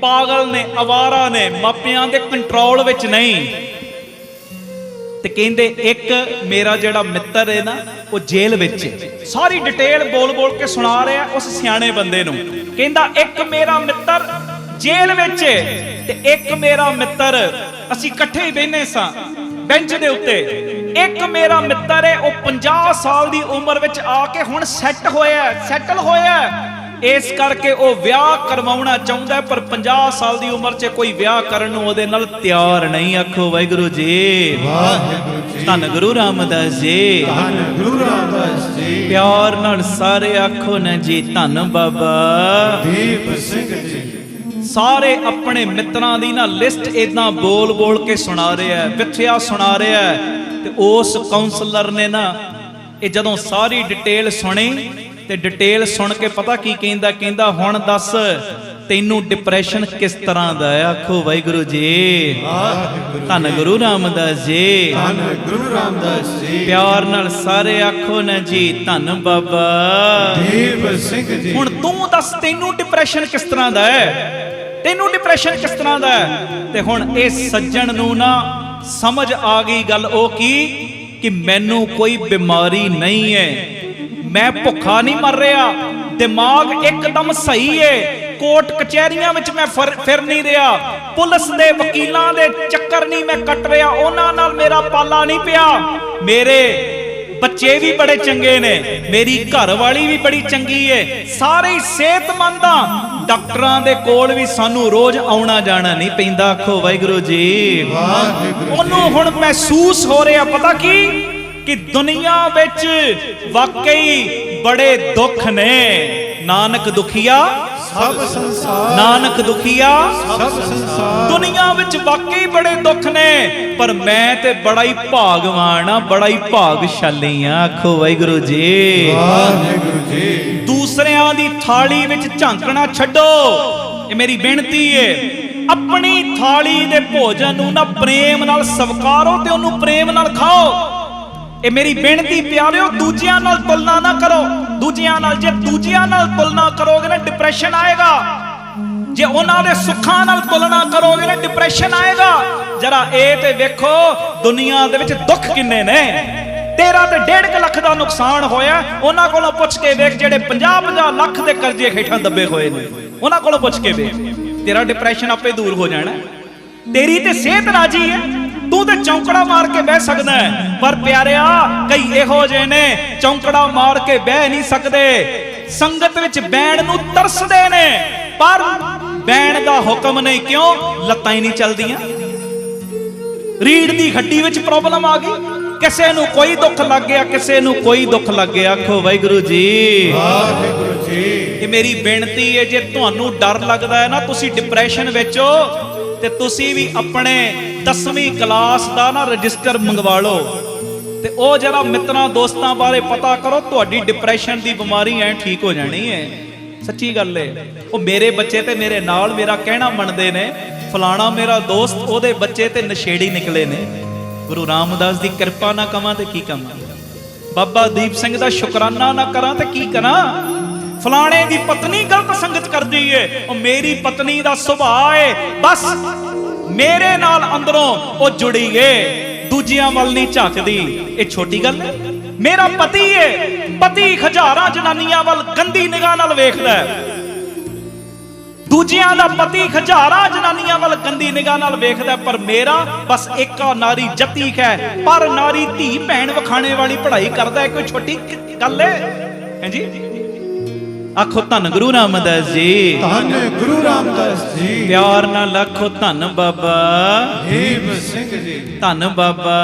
ਪਾਗਲ ਨੇ, ਅਵਾਰਾ ਨੇ, ਮਾਪਿਆਂ ਦੇ ਕੰਟਰੋਲ ਵਿੱਚ ਨਹੀਂ। ਤੇ ਕਹਿੰਦੇ ਇੱਕ ਮੇਰਾ ਜਿਹੜਾ ਮਿੱਤਰ ਹੈ ਨਾ, ਉਹ ਜੇਲ੍ਹ ਵਿੱਚ। ਸਾਰੀ ਡਿਟੇਲ ਬੋਲ ਬੋਲ ਕੇ ਸੁਣਾ ਰਿਹਾ ਉਸ ਸਿਆਣੇ ਬੰਦੇ ਨੂੰ। ਕਹਿੰਦਾ ਇੱਕ ਮੇਰਾ ਮਿੱਤਰ ਜੇਲ੍ਹ ਵਿੱਚ ਤੇ ਇੱਕ ਮੇਰਾ ਮਿੱਤਰ, ਅਸੀਂ ਇਕੱਠੇ ਹੀ ਬੈਠੇ ਸਾਂ ਬੈਂਚ ਦੇ ਉੱਤੇ। ਇੱਕ ਮੇਰਾ ਮਿੱਤਰ ਹੈ, ਉਹ 50 ਸਾਲ ਦੀ ਉਮਰ ਵਿੱਚ ਆ ਕੇ ਹੁਣ ਸੈਟਲ ਹੋਇਆ। ਇਸ ਕਰਕੇ ਉਹ ਵਿਆਹ ਕਰਵਾਉਣਾ ਚਾਹੁੰਦਾ, ਪਰ 50 ਸਾਲ ਦੀ ਉਮਰ 'ਚ ਕੋਈ ਵਿਆਹ ਕਰਨ ਨੂੰ ਉਹਦੇ ਨਾਲ ਤਿਆਰ ਨਹੀਂ। ਆਖੋ ਵਾਹਿਗੁਰੂ ਜੀ, ਵਾਹਿਗੁਰੂ ਜੀ, ਧੰਨ ਗੁਰੂ ਰਾਮਦਾਸ ਜੀ, ਧੰਨ ਗੁਰੂ ਰਾਮਦਾਸ ਜੀ। ਪਿਆਰ ਨਾਲ ਸਾਰੇ ਆਖੋ ਨਾ ਜੀ, ਧੰਨ ਬਾਬਾ ਦੀਪ ਸਿੰਘ ਜੀ। ਸਾਰੇ ਆਪਣੇ ਮਿੱਤਰਾਂ ਦੀ ਨਾ ਲਿਸਟ ਇਦਾਂ ਬੋਲ ਬੋਲ ਕੇ ਸੁਣਾ ਰਿਹਾ, ਵਿਥਿਆ ਸੁਣਾ ਰਿਹਾ। ਤੇ ਉਸ ਕਾਉਂਸਲਰ ਨੇ ਨਾ ਇਹ ਜਦੋਂ ਸਾਰੀ ਡਿਟੇਲ ਸੁਣੀ ਤੇ ਡਿਟੇਲ ਸੁਣ ਕੇ ਪਤਾ ਕੀ ਕਹਿੰਦਾ? ਕਹਿੰਦਾ ਹੁਣ ਦੱਸ ਤੈਨੂੰ ਡਿਪਰੈਸ਼ਨ ਕਿਸ ਤਰ੍ਹਾਂ ਦਾ ਹੈ? ਆਖੋ ਵਾਹਿਗੁਰੂ ਜੀ, ਧੰਨ ਗੁਰੂ ਰਾਮਦਾਸ ਜੀ, ਧੰਨ ਗੁਰੂ ਰਾਮਦਾਸ ਜੀ। ਪਿਆਰ ਨਾਲ ਸਾਰੇ ਆਖੋ ਨਾ ਜੀ, ਧੰਨ ਬਾਬਾ ਦੀਪ ਸਿੰਘ ਜੀ। ਹੁਣ ਤੂੰ ਦੱਸ ਤੈਨੂੰ ਡਿਪਰੈਸ਼ਨ ਕਿਸ ਤਰ੍ਹਾਂ ਦਾ ਹੈ? ਤੈਨੂੰ ਡਿਪਰੈਸ਼ਨ ਕਿਸ ਤਰ੍ਹਾਂ ਦਾ ਹੈ? ਤੇ ਹੁਣ ਇਹ ਸੱਜਣ ਨੂੰ ਨਾ ਸਮਝ ਆ ਗਈ ਗੱਲ। ਉਹ ਕੀ ਕਿ ਮੈਨੂੰ ਕੋਈ ਬਿਮਾਰੀ ਨਹੀਂ ਹੈ, ਮੈਂ ਭੁੱਖਾ ਨਹੀਂ ਮਰ ਰਿਹਾ, ਦਿਮਾਗ ਇੱਕਦਮ ਸਹੀ ਹੈ, ਕੋਰਟ ਕਚਹਿਰੀਆਂ ਵਿੱਚ ਮੈਂ ਫਿਰ ਨਹੀਂ ਰਿਹਾ, ਪੁਲਿਸ ਦੇ ਵਕੀਲਾਂ ਦੇ ਚੱਕਰ ਨਹੀਂ ਮੈਂ ਕੱਟ ਰਿਹਾ, ਉਹਨਾਂ ਨਾਲ ਮੇਰਾ ਪਾਲਾ ਨਹੀਂ ਪਿਆ, ਮੇਰੇ ਬੱਚੇ ਵੀ ਬੜੇ ਚੰਗੇ ਨੇ, ਮੇਰੀ ਘਰ ਵਾਲੀ ਵੀ ਬੜੀ ਚੰਗੀ ਹੈ, ਸਾਰੇ ਸਿਹਤਮੰਦ ਆ, ਡਾਕਟਰਾਂ ਦੇ ਕੋਲ ਵੀ ਸਾਨੂੰ ਰੋਜ਼ ਆਉਣਾ ਜਾਣਾ ਨਹੀਂ ਪੈਂਦਾ। ਆਖੋ ਵਾਹਿਗੁਰੂ ਜੀ, ਉਹਨੂੰ ਹੁਣ ਮਹਿਸੂਸ ਹੋ ਰਿਹਾ ਪਤਾ ਕੀ ਕਿ ਦੁਨੀਆ ਵਿੱਚ ਵਾਕਈ ਬੜੇ ਦੁੱਖ ਨੇ। ਨਾਨਕ ਦੁਖੀਆ ਸਭ ਸੰਸਾਰ, ਨਾਨਕ ਦੁਖੀਆ ਸਭ ਸੰਸਾਰ। ਦੁਨੀਆ ਵਿੱਚ ਵਾਕਈ ਬੜੇ ਦੁੱਖ ਨੇ, ਪਰ ਮੈਂ ਤੇ ਬੜਾ ਹੀ ਭਾਗਵਾਨ ਆ, ਬੜਾ ਹੀ ਭਾਗਸ਼ਾਲੀ ਆ। ਆਖੋ ਵਾਹਿਗੁਰੂ ਜੀ, ਵਾਹਿਗੁਰੂ ਜੀ। ਦੂਸਰਿਆਂ ਦੀ ਥਾਲੀ ਵਿੱਚ ਝਾਂਕਣਾ ਛੱਡੋ, ਇਹ ਮੇਰੀ ਬੇਨਤੀ ਏ। ਆਪਣੀ ਥਾਲੀ ਦੇ ਭੋਜਨ ਨੂੰ ਨਾ ਪ੍ਰੇਮ ਨਾਲ ਸਵਕਾਰੋ ਤੇ ਉਹਨੂੰ ਪ੍ਰੇਮ ਨਾਲ ਖਾਓ। ਇਹ ਮੇਰੀ ਬੇਨਤੀ ਪਿਆਰਿਓ, ਦੂਜਿਆਂ ਨਾਲ ਤੁਲਨਾ ਨਾ ਕਰੋ। ਦੂਜਿਆਂ ਨਾਲ ਜੇ ਦੂਜਿਆਂ ਨਾਲ ਤੁਲਨਾ ਕਰੋਗੇ ਨਾ ਡਿਪਰੈਸ਼ਨ ਆਏਗਾ। ਜੇ ਉਹਨਾਂ ਦੇ ਸੁੱਖਾਂ ਨਾਲ ਤੁਲਨਾ ਕਰੋਗੇ ਨਾ ਡਿਪਰੈਸ਼ਨ ਆਏਗਾ। ਜਰਾ ਇਹ ਤੇ ਵੇਖੋ ਦੁਨੀਆ ਦੇ ਵਿੱਚ ਦੁੱਖ ਕਿੰਨੇ ਨੇ। ਤੇਰਾ ਤੇ 1.5 ਲੱਖ ਦਾ ਨੁਕਸਾਨ ਹੋਇਆ, ਉਹਨਾਂ ਕੋਲੋਂ ਪੁੱਛ ਕੇ ਵੇਖ ਜਿਹੜੇ 50-50 ਲੱਖ ਦੇ ਕਰਜ਼ੇ ਹੇਠਾਂ ਦੱਬੇ ਹੋਏ ਨੇ, ਉਹਨਾਂ ਕੋਲੋਂ ਪੁੱਛ ਕੇ ਵੇਖ, ਤੇਰਾ ਡਿਪਰੈਸ਼ਨ ਆਪੇ ਦੂਰ ਹੋ ਜਾਣਾ। ਤੇਰੀ ਤੇ ਸਿਹਤ ਰਾਜੀ ਹੈ, ਤੂੰ ਤੇ ਚੌਂਕੜਾ ਮਾਰ ਕੇ ਬਹਿ ਸਕਦਾ ਹੈ, ਪਰ ਪਿਆਰਿਆ ਕਈ ਇਹੋ ਜਿਹੇ ਨੇ ਚੌਂਕੜਾ ਮਾਰ ਕੇ ਬਹਿ ਨਹੀਂ ਸਕਦੇ, ਸੰਗਤ ਵਿੱਚ ਬਹਿਣ ਨੂੰ ਤਰਸਦੇ ਨੇ, ਪਰ ਬਹਿਣ ਦਾ ਹੁਕਮ ਨਹੀਂ। ਕਿਉਂ? ਲੱਤਾਂ ਹੀ ਨਹੀਂ ਚੱਲਦੀਆਂ, ਰੀੜ ਦੀ ਹੱਡੀ ਵਿੱਚ ਪ੍ਰੋਬਲਮ ਆ ਗਈ, ਕਿਸੇ ਨੂੰ ਕੋਈ ਦੁੱਖ ਲੱਗ ਗਿਆ, ਕਿਸੇ ਨੂੰ ਕੋਈ ਦੁੱਖ ਲੱਗ ਗਿਆ। ਆਖੋ ਵਾਹਿਗੁਰੂ ਜੀ, ਵਾਹਿਗੁਰੂ ਜੀ। ਇਹ ਮੇਰੀ ਬੇਨਤੀ ਹੈ, ਜੇ ਤੁਹਾਨੂੰ ਡਰ ਲੱਗਦਾ ਹੈ ਨਾ ਤੁਸੀਂ ਡਿਪਰੈਸ਼ਨ ਵਿੱਚ ਹੋ, ਤੇ ਤੁਸੀਂ ਵੀ ਆਪਣੇ 10ਵੀਂ ਕਲਾਸ ਦਾ ਨਾ ਰਜਿਸਟਰ ਮੰਗਵਾ ਲਓ ਤੇ ਉਹ ਜਰਾ ਮਿੱਤਰਾਂ ਦੋਸਤਾਂ ਬਾਰੇ ਪਤਾ ਕਰੋ, ਤੁਹਾਡੀ ਡਿਪਰੈਸ਼ਨ ਦੀ ਬਿਮਾਰੀ ਐ ਠੀਕ ਹੋ ਜਾਣੀ ਹੈ। ਸੱਚੀ ਗੱਲ ਹੈ। ਉਹ ਮੇਰੇ ਬੱਚੇ ਤੇ ਮੇਰੇ ਨਾਲ ਮੇਰਾ ਕਹਿਣਾ ਮੰਨਦੇ ਨੇ, ਫਲਾਣਾ ਮੇਰਾ ਦੋਸਤ, ਉਹਦੇ ਬੱਚੇ ਤੇ ਨਸ਼ੇੜੀ ਨਿਕਲੇ ਨੇ। ਗੁਰੂ ਰਾਮਦਾਸ ਦੀ ਕਿਰਪਾ ਨਾ ਕਵਾਂ ਤੇ ਕੀ ਕਵਾਂ, ਬਾਬਾ ਦੀਪ ਸਿੰਘ ਦਾ ਸ਼ੁਕਰਾਨਾ ਨਾ ਕਰਾਂ ਤੇ ਕੀ ਕਰਾਂ। ਫਲਾਣੇ ਦੀ ਪਤਨੀ ਗਲਤ ਸੰਗਤ ਕਰਦੀ ਏ, ਉਹ ਮੇਰੀ ਪਤਨੀ ਦਾ ਸੁਭਾਅ ਏ, ਬਸ ਮੇਰੇ ਨਾਲ ਅੰਦਰੋਂ ਉਹ ਜੁੜੀ ਏ, ਦੂਜਿਆਂ ਵੱਲ ਨਹੀਂ ਝਾਕਦੀ। ਇਹ ਛੋਟੀ ਗੱਲ ਹੈ? ਮੇਰਾ ਪਤੀ ਏ, ਪਤੀ ਹਜ਼ਾਰਾਂ ਜਨਾਨੀਆਂ ਵੱਲ ਗੰਦੀ ਨਿਗਾਹ ਨਾਲ ਵੇਖਦਾ ਹੈ, ਦੂਜਿਆਂ ਦਾ ਪਤੀ ਹਜ਼ਾਰਾਂ ਜਨਾਨੀਆਂ ਵੱਲ ਗੰਦੀ ਨਿਗਾਹ ਨਾਲ ਵੇਖਦਾ, ਪਰ ਮੇਰਾ ਬਸ ਇੱਕਾ ਨਾਰੀ ਜਤੀਕ ਹੈ, ਪਰ ਨਾਰੀ ਧੀ ਭੈਣ ਵਿਖਾਣੇ ਵਾਲੀ ਪੜ੍ਹਾਈ ਕਰਦਾ ਹੈ। ਕੋਈ ਛੋਟੀ ਗੱਲ ਹੈ? ਹਾਂਜੀ, ਆਖੋ ਧੰਨ ਗੁਰੂ ਰਾਮਦਾਸ ਜੀ। ਧੰਨ ਗੁਰੂ ਰਾਮਦਾਸ ਜੀ। ਪਿਆਰ ਨਾਲ ਆਖੋ ਧੰਨ ਬਾਬਾ ਦੀਪ ਸਿੰਘ ਜੀ। ਧੰਨ ਬਾਬਾ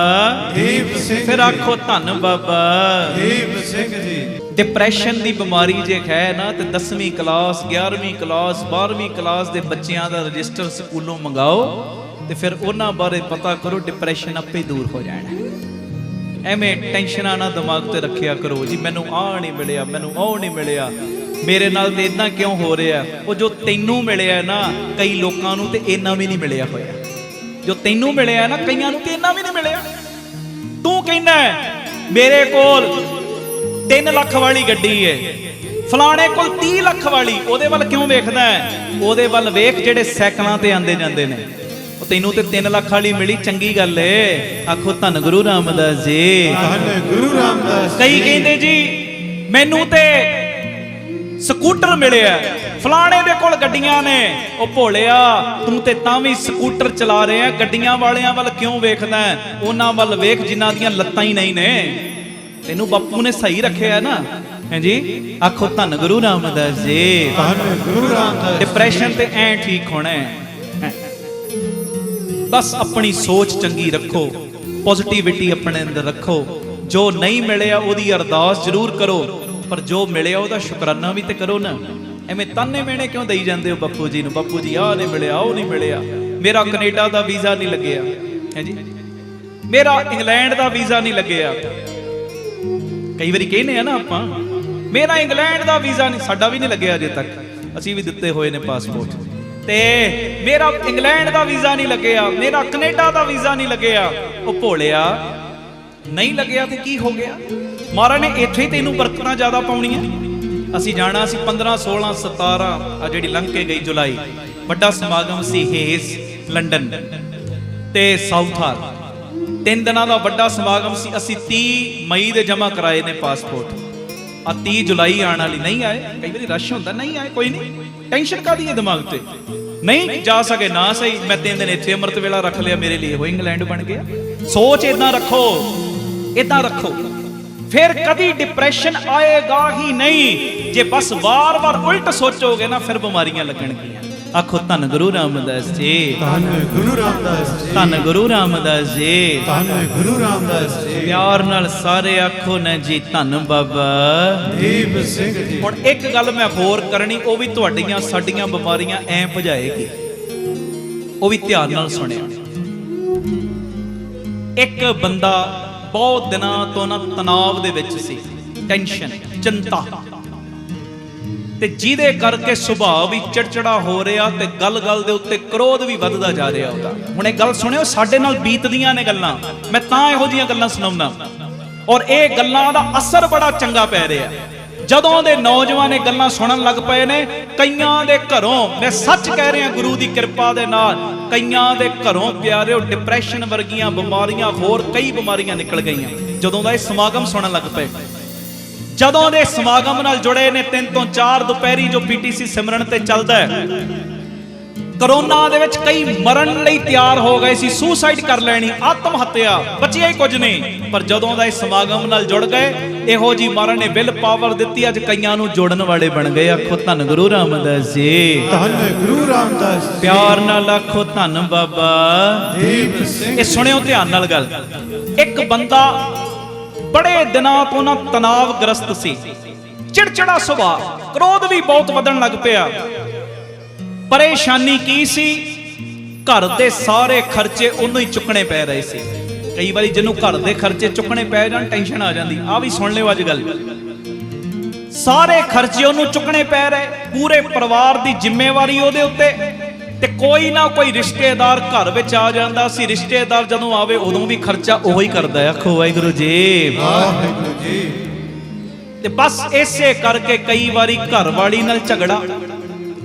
ਦੀਪ ਸਿੰਘ ਫਿਰ ਜੀ। ਆਖੋ ਧੰਨ ਬਾਬਾ ਦੀਪ ਸਿੰਘ ਜੀ। ਡਿਪਰੈਸ਼ਨ ਦੀ ਬਿਮਾਰੀ ਜੇ ਹੈ ਨਾ ਤੇ 10ਵੀਂ ਕਲਾਸ 11ਵੀਂ ਕਲਾਸ 12ਵੀਂ ਕਲਾਸ ਦੇ ਬੱਚਿਆਂ ਦਾ ਰਜਿਸਟਰ ਸਕੂਲੋਂ ਮੰਗਾਓ ਤੇ ਫਿਰ ਉਹਨਾਂ ਬਾਰੇ ਪਤਾ ਕਰੋ, ਡਿਪਰੈਸ਼ਨ ਆਪੇ ਦੂਰ ਹੋ ਜਾਣਾ। ਐਵੇਂ ਟੈਨਸ਼ਨਾਂ ਨਾ ਦਿਮਾਗ ਤੇ ਰੱਖਿਆ ਕਰੋ ਜੀ ਮੈਨੂੰ ਆਹ ਨਹੀਂ ਮਿਲਿਆ, ਮੈਨੂੰ ਉਹ ਨਹੀਂ ਮਿਲਿਆ, ਮੇਰੇ ਨਾਲ ਤੇ ਇਦਾਂ ਕਿਉਂ ਹੋ ਰਿਹਾ। ਉਹ ਜੋ ਤੈਨੂੰ ਮਿਲਿਆ ਨਾ ਕਈ ਲੋਕਾਂ ਨੂੰ ਤੇ ਇੰਨਾ ਵੀ ਨਹੀਂ ਮਿਲਿਆ ਹੋਇਆ। ਜੋ ਤੈਨੂੰ ਮਿਲਿਆ ਨਾ ਕਈਆਂ ਨੂੰ ਤੇ ਇੰਨਾ ਵੀ ਨਹੀਂ ਮਿਲਿਆ। ਤੂੰ ਕਹਿੰਦਾ ਮੇਰੇ ਕੋਲ 3 ਲੱਖ ਵਾਲੀ ਗੱਡੀ ਹੈ, ਫਲਾਣੇ ਕੋਲ 30 ਲੱਖ ਵਾਲੀ, ਉਹਦੇ ਵੱਲ ਕਿਉਂ ਵੇਖਦਾ ਹੈ? ਉਹਦੇ ਵੱਲ ਵੇਖ ਜਿਹੜੇ ਸਾਈਕਲਾਂ ਤੇ ਆਂਦੇ ਜਾਂਦੇ ਨੇ। ਉਹ ਤੈਨੂੰ ਤੇ 3 ਲੱਖ ਵਾਲੀ ਮਿਲੀ, ਚੰਗੀ ਗੱਲ ਏ। ਆਖੋ ਧੰਨ ਗੁਰੂ ਰਾਮਦਾਸ ਜੀ। ਧੰਨ ਗੁਰੂ ਰਾਮਦਾਸ। ਕਈ ਕਹਿੰਦੇ ਜੀ ਮੈਨੂੰ ਤੇ ਸਕੂਟਰ ਮਿਲਿਆ, ਫਲਾਣੇ ਦੇ ਕੋਲ ਗੱਡੀਆਂ ਨੇ। ਉਹ ਭੋਲਿਆ ਤੂੰ ਤੇ ਤਾਂ ਵੀ ਸਕੂਟਰ ਚਲਾ ਰਿਹਾ, ਗੱਡੀਆਂ ਵਾਲਿਆਂ ਵੱਲ ਕਿਉਂ ਵੇਖਦਾ? ਉਹਨਾਂ ਵੱਲ ਵੇਖ ਜਿਨ੍ਹਾਂ ਦੀਆਂ ਲੱਤਾਂ ਹੀ ਨਹੀਂ ਨੇ। ਤੈਨੂੰ ਬਾਪੂ ਨੇ ਸਹੀ ਰੱਖਿਆ ਨਾ। ਹਾਂਜੀ ਆਖੋ ਧੰਨ ਗੁਰੂ ਰਾਮਦਾਸ ਜੀ। ਧੰਨ ਗੁਰੂ ਰਾਮਦਾਸ। ਡਿਪਰੈਸ਼ਨ ਤੇ ਐ ਠੀਕ ਹੋਣਾ ਹੈ। ਬਸ ਆਪਣੀ ਸੋਚ ਚੰਗੀ ਰੱਖੋ, ਪੋਜ਼ਿਟਿਵਿਟੀ ਆਪਣੇ ਅੰਦਰ ਰੱਖੋ। ਜੋ ਨਹੀਂ ਮਿਲਿਆ ਉਹਦੀ ਅਰਦਾਸ ਜ਼ਰੂਰ ਕਰੋ, ਪਰ ਜੋ ਮਿਲਿਆ ਉਹਦਾ ਸ਼ੁਕਰਾਨਾ ਵੀ ਤੇ ਕਰੋ ਨਾ। ਐਵੇਂ ਤਾਨੇ ਮੇਣੇ ਕਿਉਂ ਦੇਈ ਜਾਂਦੇ ਹੋ ਬਾਪੂ ਜੀ ਨੂੰ? ਬਾਪੂ ਜੀ ਆਹ ਨਹੀਂ ਮਿਲਿਆ, ਉਹ ਨਹੀਂ ਮਿਲਿਆ, ਮੇਰਾ ਕੈਨੇਡਾ ਦਾ ਵੀਜ਼ਾ ਨਹੀਂ ਲੱਗਿਆ, ਹੈ ਜੀ ਮੇਰਾ ਇੰਗਲੈਂਡ ਦਾ ਵੀਜ਼ਾ ਨਹੀਂ ਲੱਗਿਆ। ਕਈ ਵਾਰੀ ਕਹਿੰਦੇ ਆ ਨਾ ਆਪਾਂ, ਮੇਰਾ ਇੰਗਲੈਂਡ ਦਾ ਵੀਜ਼ਾ ਨਹੀਂ, ਸਾਡਾ ਵੀ ਨਹੀਂ ਲੱਗਿਆ ਅਜੇ ਤੱਕ, ਅਸੀਂ ਵੀ ਦਿੱਤੇ ਹੋਏ ਨੇ ਪਾਸਪੋਰਟ। ਤੇ ਮੇਰਾ ਇੰਗਲੈਂਡ ਦਾ ਵੀਜ਼ਾ ਨਹੀਂ ਲੱਗਿਆ, ਮੇਰਾ ਕੈਨੇਡਾ ਦਾ ਵੀਜ਼ਾ ਨਹੀਂ ਲੱਗਿਆ। ਉਹ ਭੋਲਿਆ ਨਹੀਂ ਲੱਗਿਆ ਤੇ ਕੀ ਹੋ ਗਿਆ? ਮਹਾਰਾਜ ਨੇ ਇੱਥੇ ਹੀ ਤੈਨੂੰ ਬਰਕਤਾਂ ਜ਼ਿਆਦਾ ਪਾਉਣੀਆਂ। ਅਸੀਂ ਜਾਣਾ ਸੀ 15 16 17 ਆ ਜਿਹੜੀ ਲੰਘ ਕੇ ਗਈ ਜੁਲਾਈ, ਵੱਡਾ ਸਮਾਗਮ ਸੀ ਹੇਸ ਲੰਡਨ ਤੇ ਸਾਊਥ ਹਾਲ। 3 ਦਿਨਾਂ ਦਾ ਵੱਡਾ ਸਮਾਗਮ ਸੀ। ਅਸੀਂ 30 ਮਈ ਦੇ ਜਮ੍ਹਾਂ ਕਰਾਏ ਨੇ ਪਾਸਪੋਰਟ। ਆ 30 ਜੁਲਾਈ ਆਉਣ ਵਾਲੀ ਨਹੀਂ ਆਏ। ਕਈ ਵਾਰੀ ਰਸ਼ ਹੁੰਦਾ, ਨਹੀਂ ਆਏ, ਕੋਈ ਨਹੀਂ, ਟੈਨਸ਼ਨ ਕਾਹਦੀ ਹੈ ਦਿਮਾਗ ਤੇ? ਨਹੀਂ ਜਾ ਸਕੇ ਨਾ ਸਹੀ, ਮੈਂ 3 ਦਿਨ ਇੱਥੇ ਅੰਮ੍ਰਿਤ ਵੇਲਾ ਰੱਖ ਲਿਆ, ਮੇਰੇ ਲਈ ਉਹ ਇੰਗਲੈਂਡ ਬਣ ਗਿਆ। ਸੋਚ ਇਦਾਂ ਰੱਖੋ, ਇਦਾਂ ਰੱਖੋ, ਫਿਰ ਕਦੀ ਡਿਪਰੈਸ਼ਨ ਆਏਗਾ ਹੀ ਨਹੀਂ। ਜੇ ਬਸ ਵਾਰ-ਵਾਰ ਉਲਟ ਸੋਚੋਗੇ ਨਾ ਫਿਰ ਬਿਮਾਰੀਆਂ ਲੱਗਣਗੀਆਂ। ਆਖੋ ਧੰਨ ਗੁਰੂ ਰਾਮਦਾਸ ਜੀ। ਧੰਨ ਗੁਰੂ ਰਾਮਦਾਸ ਜੀ। ਧੰਨ ਗੁਰੂ ਰਾਮਦਾਸ ਜੀ। ਧੰਨ ਗੁਰੂ ਰਾਮਦਾਸ ਜੀ। ਪਿਆਰ ਨਾਲ ਸਾਰੇ ਆਖੋ ਨਾ ਜੀ ਧੰਨ ਬਾਬਾ ਦੀਪ ਸਿੰਘ ਜੀ। ਹੁਣ ਇੱਕ ਗੱਲ ਮੈਂ ਹੋਰ ਕਰਨੀ, ਉਹ ਵੀ ਤੁਹਾਡੀਆਂ ਸਾਡੀਆਂ ਬਿਮਾਰੀਆਂ ਐ ਭਜਾਏਗੀ, ਉਹ ਵੀ ਧਿਆਨ ਨਾਲ ਸੁਣਿਆ। ਇੱਕ ਬੰਦਾ ਬਹੁਤ ਦਿਨਾਂ ਤੋਂ ਨਾ ਤਣਾਅ ਦੇ ਵਿੱਚ ਸੀ, ਟੈਨਸ਼ਨ, ਚਿੰਤਾ, ਤੇ ਜਿਹਦੇ ਕਰਕੇ ਸੁਭਾਅ ਵੀ ਚਿੜਚਿੜਾ ਹੋ ਰਿਹਾ ਤੇ ਗੱਲ-ਗੱਲ ਦੇ ਉੱਤੇ ਕ੍ਰੋਧ ਵੀ ਵੱਧਦਾ ਜਾ ਰਿਹਾ ਉਹਦਾ। ਹੁਣ ਇਹ ਗੱਲ ਸੁਣਿਓ, ਸਾਡੇ ਨਾਲ ਬੀਤਦੀਆਂ ਨੇ ਗੱਲਾਂ, ਮੈਂ ਤਾਂ ਇਹੋ ਜਿਹੀਆਂ ਗੱਲਾਂ ਸੁਣਾਉਣਾ, ਔਰ ਇਹ ਗੱਲਾਂ ਦਾ ਅਸਰ ਬੜਾ ਚੰਗਾ ਪੈ ਰਿਹਾ। ਜਦੋਂ ਦੇ ਨੌਜਵਾਨ ਇਹ ਗੱਲਾਂ ਸੁਣਨ ਲੱਗ ਪਏ ਨੇ, ਕਈਆਂ ਦੇ ਘਰੋਂ, ਮੈਂ ਸੱਚ ਕਹਿ ਰਿਹਾ ਗੁਰੂ ਦੀ ਕਿਰਪਾ ਦੇ ਨਾਲ, ਕਈਆਂ ਦੇ ਘਰੋਂ ਪਿਆਰਿਓ ਡਿਪਰੈਸ਼ਨ ਵਰਗੀਆਂ ਬਿਮਾਰੀਆਂ, ਹੋਰ ਕਈ ਬਿਮਾਰੀਆਂ ਨਿਕਲ ਗਈਆਂ ਜਦੋਂ ਦਾ ਇਹ ਸਮਾਗਮ ਸੁਣਨ ਲੱਗ ਪਏ। ਜਦੋਂ ਦੇ ਸਮਾਗਮ ਨਾਲ ਜੁੜੇ ਨੇ 3 ਤੋਂ 4 ਦੁਪਹਿਰੀ ਜੋ ਪੀਟੀਸੀ ਸਿਮਰਨ ਤੇ ਚੱਲਦਾ ਹੈ, ਕਰੋਨਾ ਦੇ ਵਿੱਚ ਕਈ ਮਰਨ ਲਈ ਤਿਆਰ ਹੋ ਗਏ ਸੀ, ਸੁਸਾਈਡ ਕਰ ਲੈਣੀ, ਆਤਮ ਹੱਤਿਆ, ਬਚਿਆ ਹੀ ਕੁਝ ਨਹੀਂ। ਪਰ ਜਦੋਂ ਦਾ ਇਹ ਸਮਾਗਮ ਨਾਲ ਜੁੜ ਗਏ, ਇਹੋ ਜੀ ਮਹਾਰਾਜ ਨੇ ਵਿਲ ਪਾਵਰ ਦਿੱਤੀ, ਅੱਜ ਕਈਆਂ ਨੂੰ ਜੋੜਨ ਵਾਲੇ ਬਣ ਗਏ। ਆਖੋ ਧੰਨ ਗੁਰੂ ਰਾਮਦਾਸ ਜੀ। ਧੰਨ ਗੁਰੂ ਰਾਮਦਾਸ ਜੀ। ਪਿਆਰ ਨਾਲ ਆਖੋ ਧੰਨ ਬਾਬਾ ਦੀਪ ਸਿੰਘ। ਇਹ ਸੁਣਿਓ ਧਿਆਨ ਨਾਲ ਗੱਲ। ਇੱਕ ਬੰਦਾ ਬੜੇ ਦਿਨਾਂ ਤੋਂ ਨਾ ਤਣਾਅਗ੍ਰਸਤ ਸੀ, ਚਿੜਚਿੜਾ ਸੁਭਾਅ, ਕ੍ਰੋਧ ਵੀ ਬਹੁਤ ਵਧਣ ਲੱਗ ਪਿਆ। ਪਰੇਸ਼ਾਨੀ ਕੀ ਸੀ? ਘਰ ਦੇ ਸਾਰੇ ਖਰਚੇ ਉਹਨੂੰ ਹੀ ਚੁੱਕਣੇ ਪੈ ਰਹੇ ਸੀ। ਕਈ ਵਾਰੀ ਜਿਹਨੂੰ ਘਰ ਦੇ ਖਰਚੇ ਚੁੱਕਣੇ ਪੈ ਜਾਣ ਟੈਨਸ਼ਨ ਆ ਜਾਂਦੀ। ਆ ਵੀ ਸੁਣ ਲਿਓ ਅੱਜ ਗੱਲ, ਸਾਰੇ ਖਰਚੇ ਉਹਨੂੰ ਚੁੱਕਣੇ ਪੈ ਰਹੇ, ਪੂਰੇ ਪਰਿਵਾਰ ਦੀ ਜ਼ਿੰਮੇਵਾਰੀ ਉਹਦੇ ਉੱਤੇ। ਤੇ ਕੋਈ ਨਾ ਕੋਈ ਰਿਸ਼ਤੇਦਾਰ ਘਰ ਵਿੱਚ ਆ ਜਾਂਦਾ ਸੀ, ਰਿਸ਼ਤੇਦਾਰ ਜਦੋਂ ਆਵੇ ਉਦੋਂ ਵੀ ਖਰਚਾ ਉਹੀ ਹੀ ਕਰਦਾ ਹੈ। ਆਖੋ ਵਾਹਿਗੁਰੂ ਜੀ। ਵਾਹਿਗੁਰੂ ਜੀ। ਤੇ ਬਸ ਇਸੇ ਕਰਕੇ ਕਈ ਵਾਰੀ ਘਰ ਵਾਲੀ ਨਾਲ ਝਗੜਾ,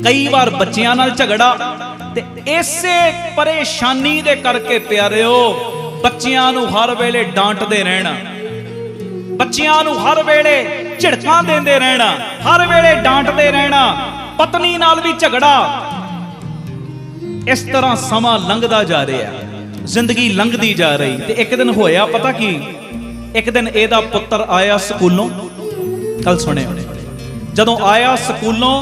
ਕਈ ਵਾਰ ਬੱਚਿਆਂ ਨਾਲ ਝਗੜਾ, ਤੇ ਇਸੇ ਪਰੇਸ਼ਾਨੀ ਦੇ ਕਰਕੇ ਪਿਆਰਿਓ ਬੱਚਿਆਂ ਨੂੰ ਹਰ ਵੇਲੇ ਡਾਂਟਦੇ ਰਹਿਣਾ, ਬੱਚਿਆਂ ਨੂੰ ਹਰ ਵੇਲੇ ਝਿੜਕਾਂ ਦਿੰਦੇ ਰਹਿਣਾ, ਹਰ ਵੇਲੇ ਡਾਂਟਦੇ ਰਹਿਣਾ, ਪਤਨੀ ਨਾਲ ਵੀ ਝਗੜਾ। ਇਸ ਤਰ੍ਹਾਂ ਸਮਾਂ ਲੰਘਦਾ ਜਾ ਰਿਹਾ, ਜ਼ਿੰਦਗੀ ਲੰਘਦੀ ਜਾ ਰਹੀ। ਤੇ ਇੱਕ ਦਿਨ ਹੋਇਆ ਪਤਾ ਕੀ, ਇੱਕ ਦਿਨ ਇਹਦਾ ਪੁੱਤਰ ਆਇਆ ਸਕੂਲੋਂ, ਕੱਲ ਸੁਣਿਓ, ਜਦੋਂ ਆਇਆ ਸਕੂਲੋਂ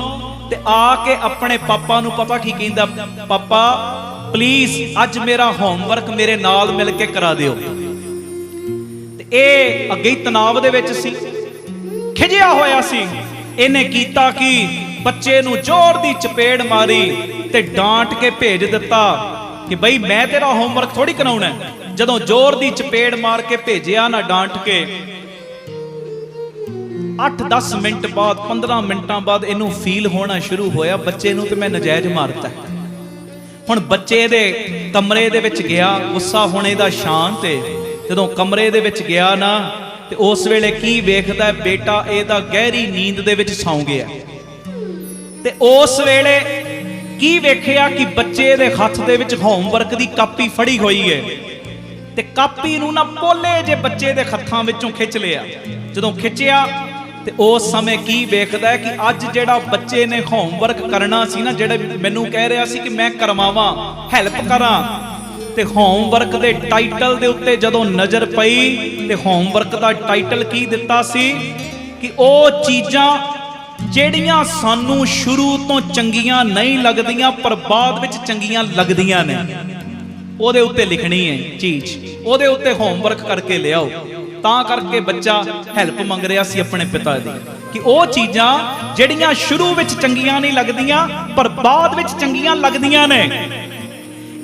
ਤੇ ਆ ਕੇ ਆਪਣੇ ਪਾਪਾ ਨੂੰ ਪਤਾ ਕੀ ਕਹਿੰਦਾ, ਪਾਪਾ ਪਲੀਜ਼ ਅੱਜ ਮੇਰਾ ਹੋਮਵਰਕ ਮੇਰੇ ਨਾਲ ਮਿਲ ਕੇ ਕਰਾ ਦਿਓ। ਤੇ ਇਹ ਅੱਗੇ ਹੀ ਤਣਾਅ ਦੇ ਵਿੱਚ ਸੀ, ਖਿਜਿਆ ਹੋਇਆ ਸੀ। ਇਹਨੇ ਕੀਤਾ ਕਿ ਬੱਚੇ ਨੂੰ ਜ਼ੋਰ ਦੀ ਚਪੇੜ ਮਾਰੀ ਤੇ ਡਾਂਟ ਕੇ ਭੇਜ ਦਿੱਤਾ ਕਿ ਬਈ ਮੈਂ ਤੇਰਾ ਹੋਮਵਰਕ ਥੋੜੀ ਕਰਾਉਣਾ। ਜਦੋਂ ਜ਼ੋਰ ਦੀ ਚਪੇੜ ਮਾਰ ਕੇ ਭੇਜਿਆ ਨਾ ਡਾਂਟ ਕੇ, 8-10 ਮਿੰਟ ਬਾਅਦ 15 ਮਿੰਟਾਂ ਬਾਅਦ ਇਹਨੂੰ ਫੀਲ ਹੋਣਾ ਸ਼ੁਰੂ ਹੋਇਆ ਬੱਚੇ ਨੂੰ ਤੇ ਮੈਂ ਨਜਾਇਜ਼ ਮਾਰਤਾ। ਹੁਣ ਬੱਚੇ ਦੇ ਕਮਰੇ ਦੇ ਵਿੱਚ ਗਿਆ, ਗੁੱਸਾ ਹੋਣੇ ਦਾ ਸ਼ਾਂਤ ਹੈ। ਜਦੋਂ ਕਮਰੇ ਦੇ ਵਿੱਚ ਗਿਆ ਨਾ ਤੇ ਉਸ ਵੇਲੇ ਕੀ ਵੇਖਦਾ, ਬੇਟਾ ਇਹਦਾ ਗਹਿਰੀ ਨੀਂਦ ਦੇ ਵਿੱਚ ਸੌਂ ਗਿਆ। ਤੇ ਉਸ ਵੇਲੇ ਕੀ ਵੇਖਿਆ ਕਿ ਬੱਚੇ ਦੇ ਹੱਥ ਦੇ ਵਿੱਚ ਹੋਮਵਰਕ ਦੀ ਕਾਪੀ ਫੜੀ ਹੋਈ ਹੈ ਤੇ ਕਾਪੀ ਨੂੰ ਨਾ ਪੋਲੇ ਜੇ ਬੱਚੇ ਦੇ ਹੱਥਾਂ ਵਿੱਚੋਂ ਖਿੱਚ ਲਿਆ। ਜਦੋਂ ਖਿੱਚਿਆ ਤੇ ਉਸ ਸਮੇਂ ਕੀ ਵੇਖਦਾ ਕਿ ਅੱਜ ਜਿਹੜਾ ਬੱਚੇ ਨੇ ਹੋਮਵਰਕ ਕਰਨਾ ਸੀ ਨਾ, ਜਿਹੜਾ ਮੈਨੂੰ ਕਹਿ ਰਿਹਾ ਸੀ ਕਿ ਮੈਂ ਕਰਵਾਵਾਂ, ਹੈਲਪ ਕਰਾਂ, ਤੇ ਹੋਮਵਰਕ ਦੇ ਟਾਈਟਲ ਦੇ ਉੱਤੇ ਜਦੋਂ ਨਜ਼ਰ ਪਈ ਤੇ ਹੋਮਵਰਕ ਦਾ ਟਾਈਟਲ ਕੀ ਦਿੱਤਾ ਸੀ ਕਿ ਉਹ ਚੀਜ਼ਾਂ ਜਿਹੜੀਆਂ ਸਾਨੂੰ ਸ਼ੁਰੂ ਤੋਂ ਚੰਗੀਆਂ ਨਹੀਂ ਲੱਗਦੀਆਂ ਪਰ ਬਾਅਦ ਵਿੱਚ ਚੰਗੀਆਂ ਲੱਗਦੀਆਂ ਨੇ, ਉਹਦੇ ਉੱਤੇ ਲਿਖਣੀ ਹੈ ਚੀਜ਼, ਉਹਦੇ ਉੱਤੇ ਹੋਮਵਰਕ ਕਰਕੇ ਲਿਆਓ। ਤਾਂ ਕਰਕੇ ਬੱਚਾ ਹੈਲਪ ਮੰਗ ਰਿਹਾ ਸੀ ਆਪਣੇ ਪਿਤਾ ਦੀ ਕਿ ਉਹ ਚੀਜ਼ਾਂ ਜਿਹੜੀਆਂ ਸ਼ੁਰੂ ਵਿੱਚ ਚੰਗੀਆਂ ਨਹੀਂ ਲੱਗਦੀਆਂ ਪਰ ਬਾਅਦ ਵਿੱਚ ਚੰਗੀਆਂ ਲੱਗਦੀਆਂ ਨੇ।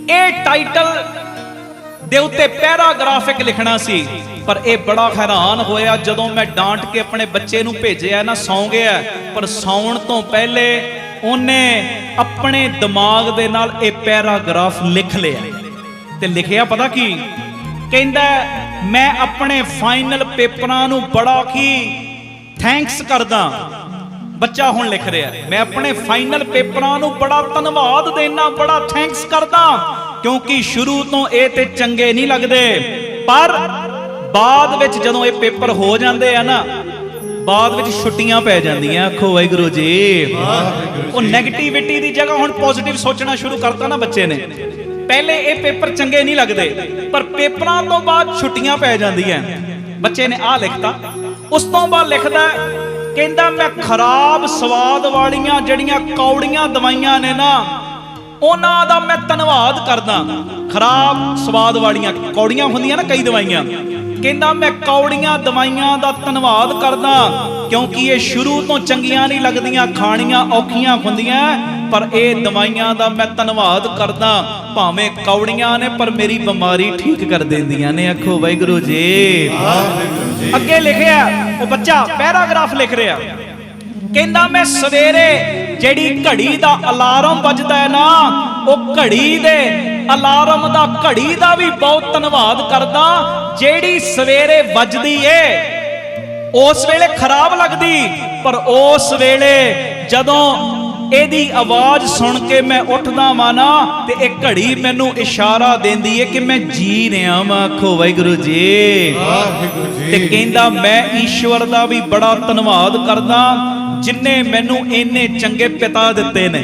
ਇਹ ਟਾਈਟਲ ਦੇ ਉੱਤੇ ਪੈਰਾਗ੍ਰਾਫਿਕ ਲਿਖਣਾ ਸੀ। ਪਰ ਇਹ ਬੜਾ ਹੈਰਾਨ ਹੋਇਆ ਜਦੋਂ ਮੈਂ ਡਾਂਟ ਕੇ ਆਪਣੇ ਬੱਚੇ ਨੂੰ ਭੇਜਿਆ ਨਾ, ਸੌਂ ਗਿਆ, ਪਰ ਸੌਣ ਤੋਂ ਪਹਿਲੇ ਉਹਨੇ ਆਪਣੇ ਦਿਮਾਗ ਦੇ ਨਾਲ ਇਹ ਪੈਰਾਗ੍ਰਾਫ ਲਿਖ ਲਿਆ। ਤੇ ਲਿਖਿਆ ਪਤਾ ਕੀ ਕਹਿੰਦਾ, ਮੈਂ ਆਪਣੇ ਫਾਈਨਲ ਪੇਪਰਾਂ ਨੂੰ ਬੜਾ ਹੀ ਥੈਂਕਸ ਕਰਦਾ। ਬੱਚਾ ਹੁਣ ਲਿਖ ਰਿਹਾ, ਮੈਂ ਆਪਣੇ ਫਾਈਨਲ ਪੇਪਰਾਂ ਨੂੰ ਬੜਾ ਧੰਨਵਾਦ ਦੇਣਾ, ਬੜਾ ਥੈਂਕਸ ਕਰਦਾ, ਕਿਉਂਕਿ ਸ਼ੁਰੂ ਤੋਂ ਇਹ ਤੇ ਚੰਗੇ ਨਹੀਂ ਲੱਗਦੇ ਪਰ ਬਾਅਦ ਵਿੱਚ ਜਦੋਂ ਇਹ ਪੇਪਰ ਹੋ ਜਾਂਦੇ ਆ ਨਾ, ਬਾਅਦ ਵਿੱਚ ਛੁੱਟੀਆਂ ਪੈ ਜਾਂਦੀਆਂ। ਆਖੋ ਵਾਹਿਗੁਰੂ ਜੀ। ਉਹ ਨੈਗੇਟਿਵਿਟੀ ਦੀ ਜਗ੍ਹਾ ਹੁਣ ਪੋਜ਼ਿਟਿਵ ਸੋਚਣਾ ਸ਼ੁਰੂ ਕਰਤਾ ਨਾ ਬੱਚੇ ਨੇ। ਪਹਿਲੇ ਇਹ ਪੇਪਰ ਚੰਗੇ ਨਹੀਂ ਲੱਗਦੇ ਪਰ ਪੇਪਰਾਂ ਤੋਂ ਬਾਅਦ ਛੁੱਟੀਆਂ ਪੈ ਜਾਂਦੀਆਂ। ਬੱਚੇ ਨੇ ਆਹ ਲਿਖਤਾ। ਉਸ ਤੋਂ ਬਾਅਦ ਲਿਖਦਾ, ਕਹਿੰਦਾ ਮੈਂ ਖਰਾਬ ਸਵਾਦ ਵਾਲੀਆਂ ਜਿਹੜੀਆਂ ਕੌੜੀਆਂ ਦਵਾਈਆਂ ਨੇ ਨਾ, ਉਹਨਾਂ ਦਾ ਮੈਂ ਧੰਨਵਾਦ ਕਰਦਾ। ਖਰਾਬ ਸਵਾਦ ਵਾਲੀਆਂ ਕੌੜੀਆਂ ਹੁੰਦੀਆਂ ਨਾ ਕਈ ਦਵਾਈਆਂ, ਕਹਿੰਦਾ ਮੈਂ ਕੌੜੀਆਂ ਦਵਾਈਆਂ ਦਾ ਧੰਨਵਾਦ ਕਰਦਾ ਕਿਉਂਕਿ ਇਹ ਸ਼ੁਰੂ ਤੋਂ ਚੰਗੀਆਂ ਨਹੀਂ ਲੱਗਦੀਆਂ, ਖਾਣੀਆਂ ਔਖੀਆਂ ਹੁੰਦੀਆਂ, ਪਰ ਇਹ ਦਵਾਈਆਂ ਦਾ ਮੈਂ ਧੰਨਵਾਦ ਕਰਦਾ। ਭਾਵੇਂ ਕੌੜੀਆਂ ਨੇ ਪਰ ਮੇਰੀ ਬਿਮਾਰੀ ਠੀਕ ਕਰ ਦਿੰਦੀਆਂ ਨੇ। ਆਖੋ ਵਾਹਿਗੁਰੂ ਜੀ। ਅੱਗੇ ਲਿਖਿਆ ਉਹ ਬੱਚਾ ਪੈਰਾਗ੍ਰਾਫ ਲਿਖ ਰਿਹਾ, ਕਹਿੰਦਾ ਮੈਂ ਸਵੇਰੇ ਜਿਹੜੀ ਘੜੀ ਦਾ ਅਲਾਰਮ ਵੱਜਦਾ ਹੈ ਨਾ, ਉਹ ਘੜੀ ਦੇ ਅਲਾਰਮ ਦਾ, ਘੜੀ ਦਾ ਵੀ ਬਹੁਤ ਧੰਨਵਾਦ ਕਰਦਾ ਜਿਹੜੀ ਸਵੇਰੇ ਵੱਜਦੀ ਏ। ਉਸ ਵੇਲੇ ਖਰਾਬ ਲੱਗਦੀ ਪਰ ਉਸ ਵੇਲੇ ਜਦੋਂ ਇਹਦੀ ਆਵਾਜ਼ ਸੁਣ ਕੇ ਮੈਂ ਉੱਠਦਾ ਵਾਂ ਨਾ ਤੇ ਇਹ ਘੜੀ ਮੈਨੂੰ ਇਸ਼ਾਰਾ ਦਿੰਦੀ ਏ ਕਿ ਮੈਂ ਜੀ ਰਿਹਾ ਵਾਂ। ਆਖੋ ਵਾਹਿਗੁਰੂ ਜੀ। ਤੇ ਕਹਿੰਦਾ ਮੈਂ ਈਸ਼ਵਰ ਦਾ ਵੀ ਬੜਾ ਧੰਨਵਾਦ ਕਰਦਾ ਜਿਨਨੇ ਮੈਨੂੰ ਇੰਨੇ ਚੰਗੇ ਪਿਤਾ ਦਿੱਤੇ ਨੇ।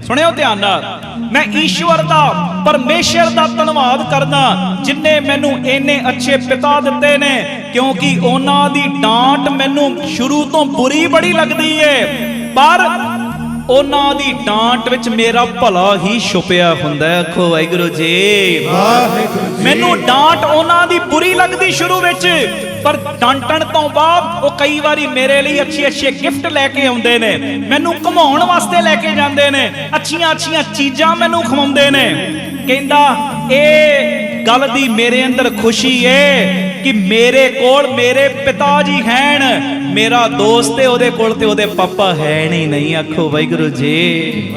ਸੁਣਿਓ ਧਿਆਨ ਨਾਲ, ਮੈਂ ਈਸ਼ਵਰ ਦਾ, ਪਰਮੇਸ਼ਰ ਦਾ ਧੰਨਵਾਦ ਕਰਦਾ ਜਿਨਨੇ ਮੈਨੂੰ ਇੰਨੇ ਅੱਛੇ ਪਿਤਾ ਦਿੱਤੇ ਨੇ, ਕਿਉਂਕਿ ਉਹਨਾਂ ਦੀ ਡਾਂਟ ਮੈਨੂੰ ਸ਼ੁਰੂ ਤੋਂ ਬੁਰੀ ਬੜੀ ਲੱਗਦੀ ਏ ਪਰ ਉਹਨਾਂ ਦੀ ਡਾਂਟ ਵਿੱਚ ਮੇਰਾ ਭਲਾ ਹੀ ਛੁਪਿਆ ਹੁੰਦਾ। ਆਖੋ ਵਾਹਿਗੁਰੂ ਜੀ। ਮੈਨੂੰ ਡਾਂਟ ਉਹਨਾਂ ਦੀ ਬੁਰੀ ਲੱਗਦੀ ਸ਼ੁਰੂ ਵਿੱਚ, ਪਰ ਡਾਂਟਣ ਤੋਂ ਬਾਅਦ ਉਹ ਕਈ ਵਾਰੀ ਮੇਰੇ ਲਈ ਅੱਛੇ ਗਿਫਟ ਲੈ ਕੇ ਆਉਂਦੇ ਨੇ, ਮੈਨੂੰ ਘੁਮਾਉਣ ਵਾਸਤੇ ਲੈ ਕੇ ਜਾਂਦੇ ਨੇ, ਅੱਛੀਆਂ ਚੀਜ਼ਾਂ ਮੈਨੂੰ ਖਵਾਉਂਦੇ ਨੇ। ਕਹਿੰਦਾ ਇਹ ਗੱਲ ਦੀ ਮੇਰੇ ਅੰਦਰ ਖੁਸ਼ੀ ਏ ਕਿ ਮੇਰੇ ਕੋਲ ਮੇਰੇ ਪਿਤਾ ਜੀ ਹੈਨ, ਮੇਰਾ ਦੋਸਤ ਤੇ ਉਹਦੇ ਕੋਲ ਤੇ ਉਹਦੇ ਪਾਪਾ ਹੈ ਨਹੀਂ। ਆਖੋ ਵਾਹਿਗੁਰੂ ਜੀ।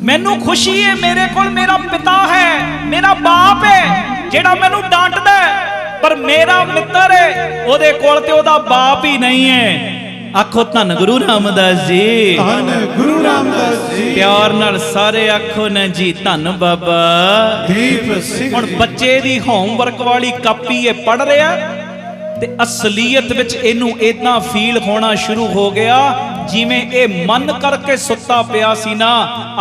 ਮੈਨੂੰ ਖੁਸ਼ੀ ਹੈ ਮੇਰੇ ਕੋਲ ਮੇਰਾ ਪਿਤਾ ਹੈ, ਮੇਰਾ ਬਾਪ ਹੈ ਜਿਹੜਾ ਮੈਨੂੰ ਡਾਂਟਦਾ, ਪਰ ਮੇਰਾ ਮਿੱਤਰ ਹੈ ਉਹਦੇ ਕੋਲ ਤੇ ਉਹਦਾ ਬਾਪ ਹੀ ਨਹੀਂ ਹੈ। ਆਖੋ ਧੰਨ ਗੁਰੂ ਰਾਮਦਾਸ ਜੀ। ਧੰਨ ਗੁਰੂ ਰਾਮਦਾਸ ਜੀ। ਪਿਆਰ ਨਾਲ ਸਾਰੇ ਆਖੋ ਨਾ ਜੀ ਧੰਨ ਬਾਬਾ ਦੀਪ ਸਿੰਘ। ਹੁਣ ਬੱਚੇ ਦੀ ਹੋਮਵਰਕ ਵਾਲੀ ਕਾਪੀ ਇਹ ਪੜ੍ਹ ਰਿਹਾ ਤੇ ਅਸਲੀਅਤ ਵਿੱਚ ਇਹਨੂੰ ਇਦਾਂ ਫੀਲ ਹੋਣਾ ਸ਼ੁਰੂ ਹੋ ਗਿਆ ਜਿਵੇਂ ਇਹ ਮਨ ਕਰਕੇ ਸੁੱਤਾ ਪਿਆ ਸੀ ਨਾ,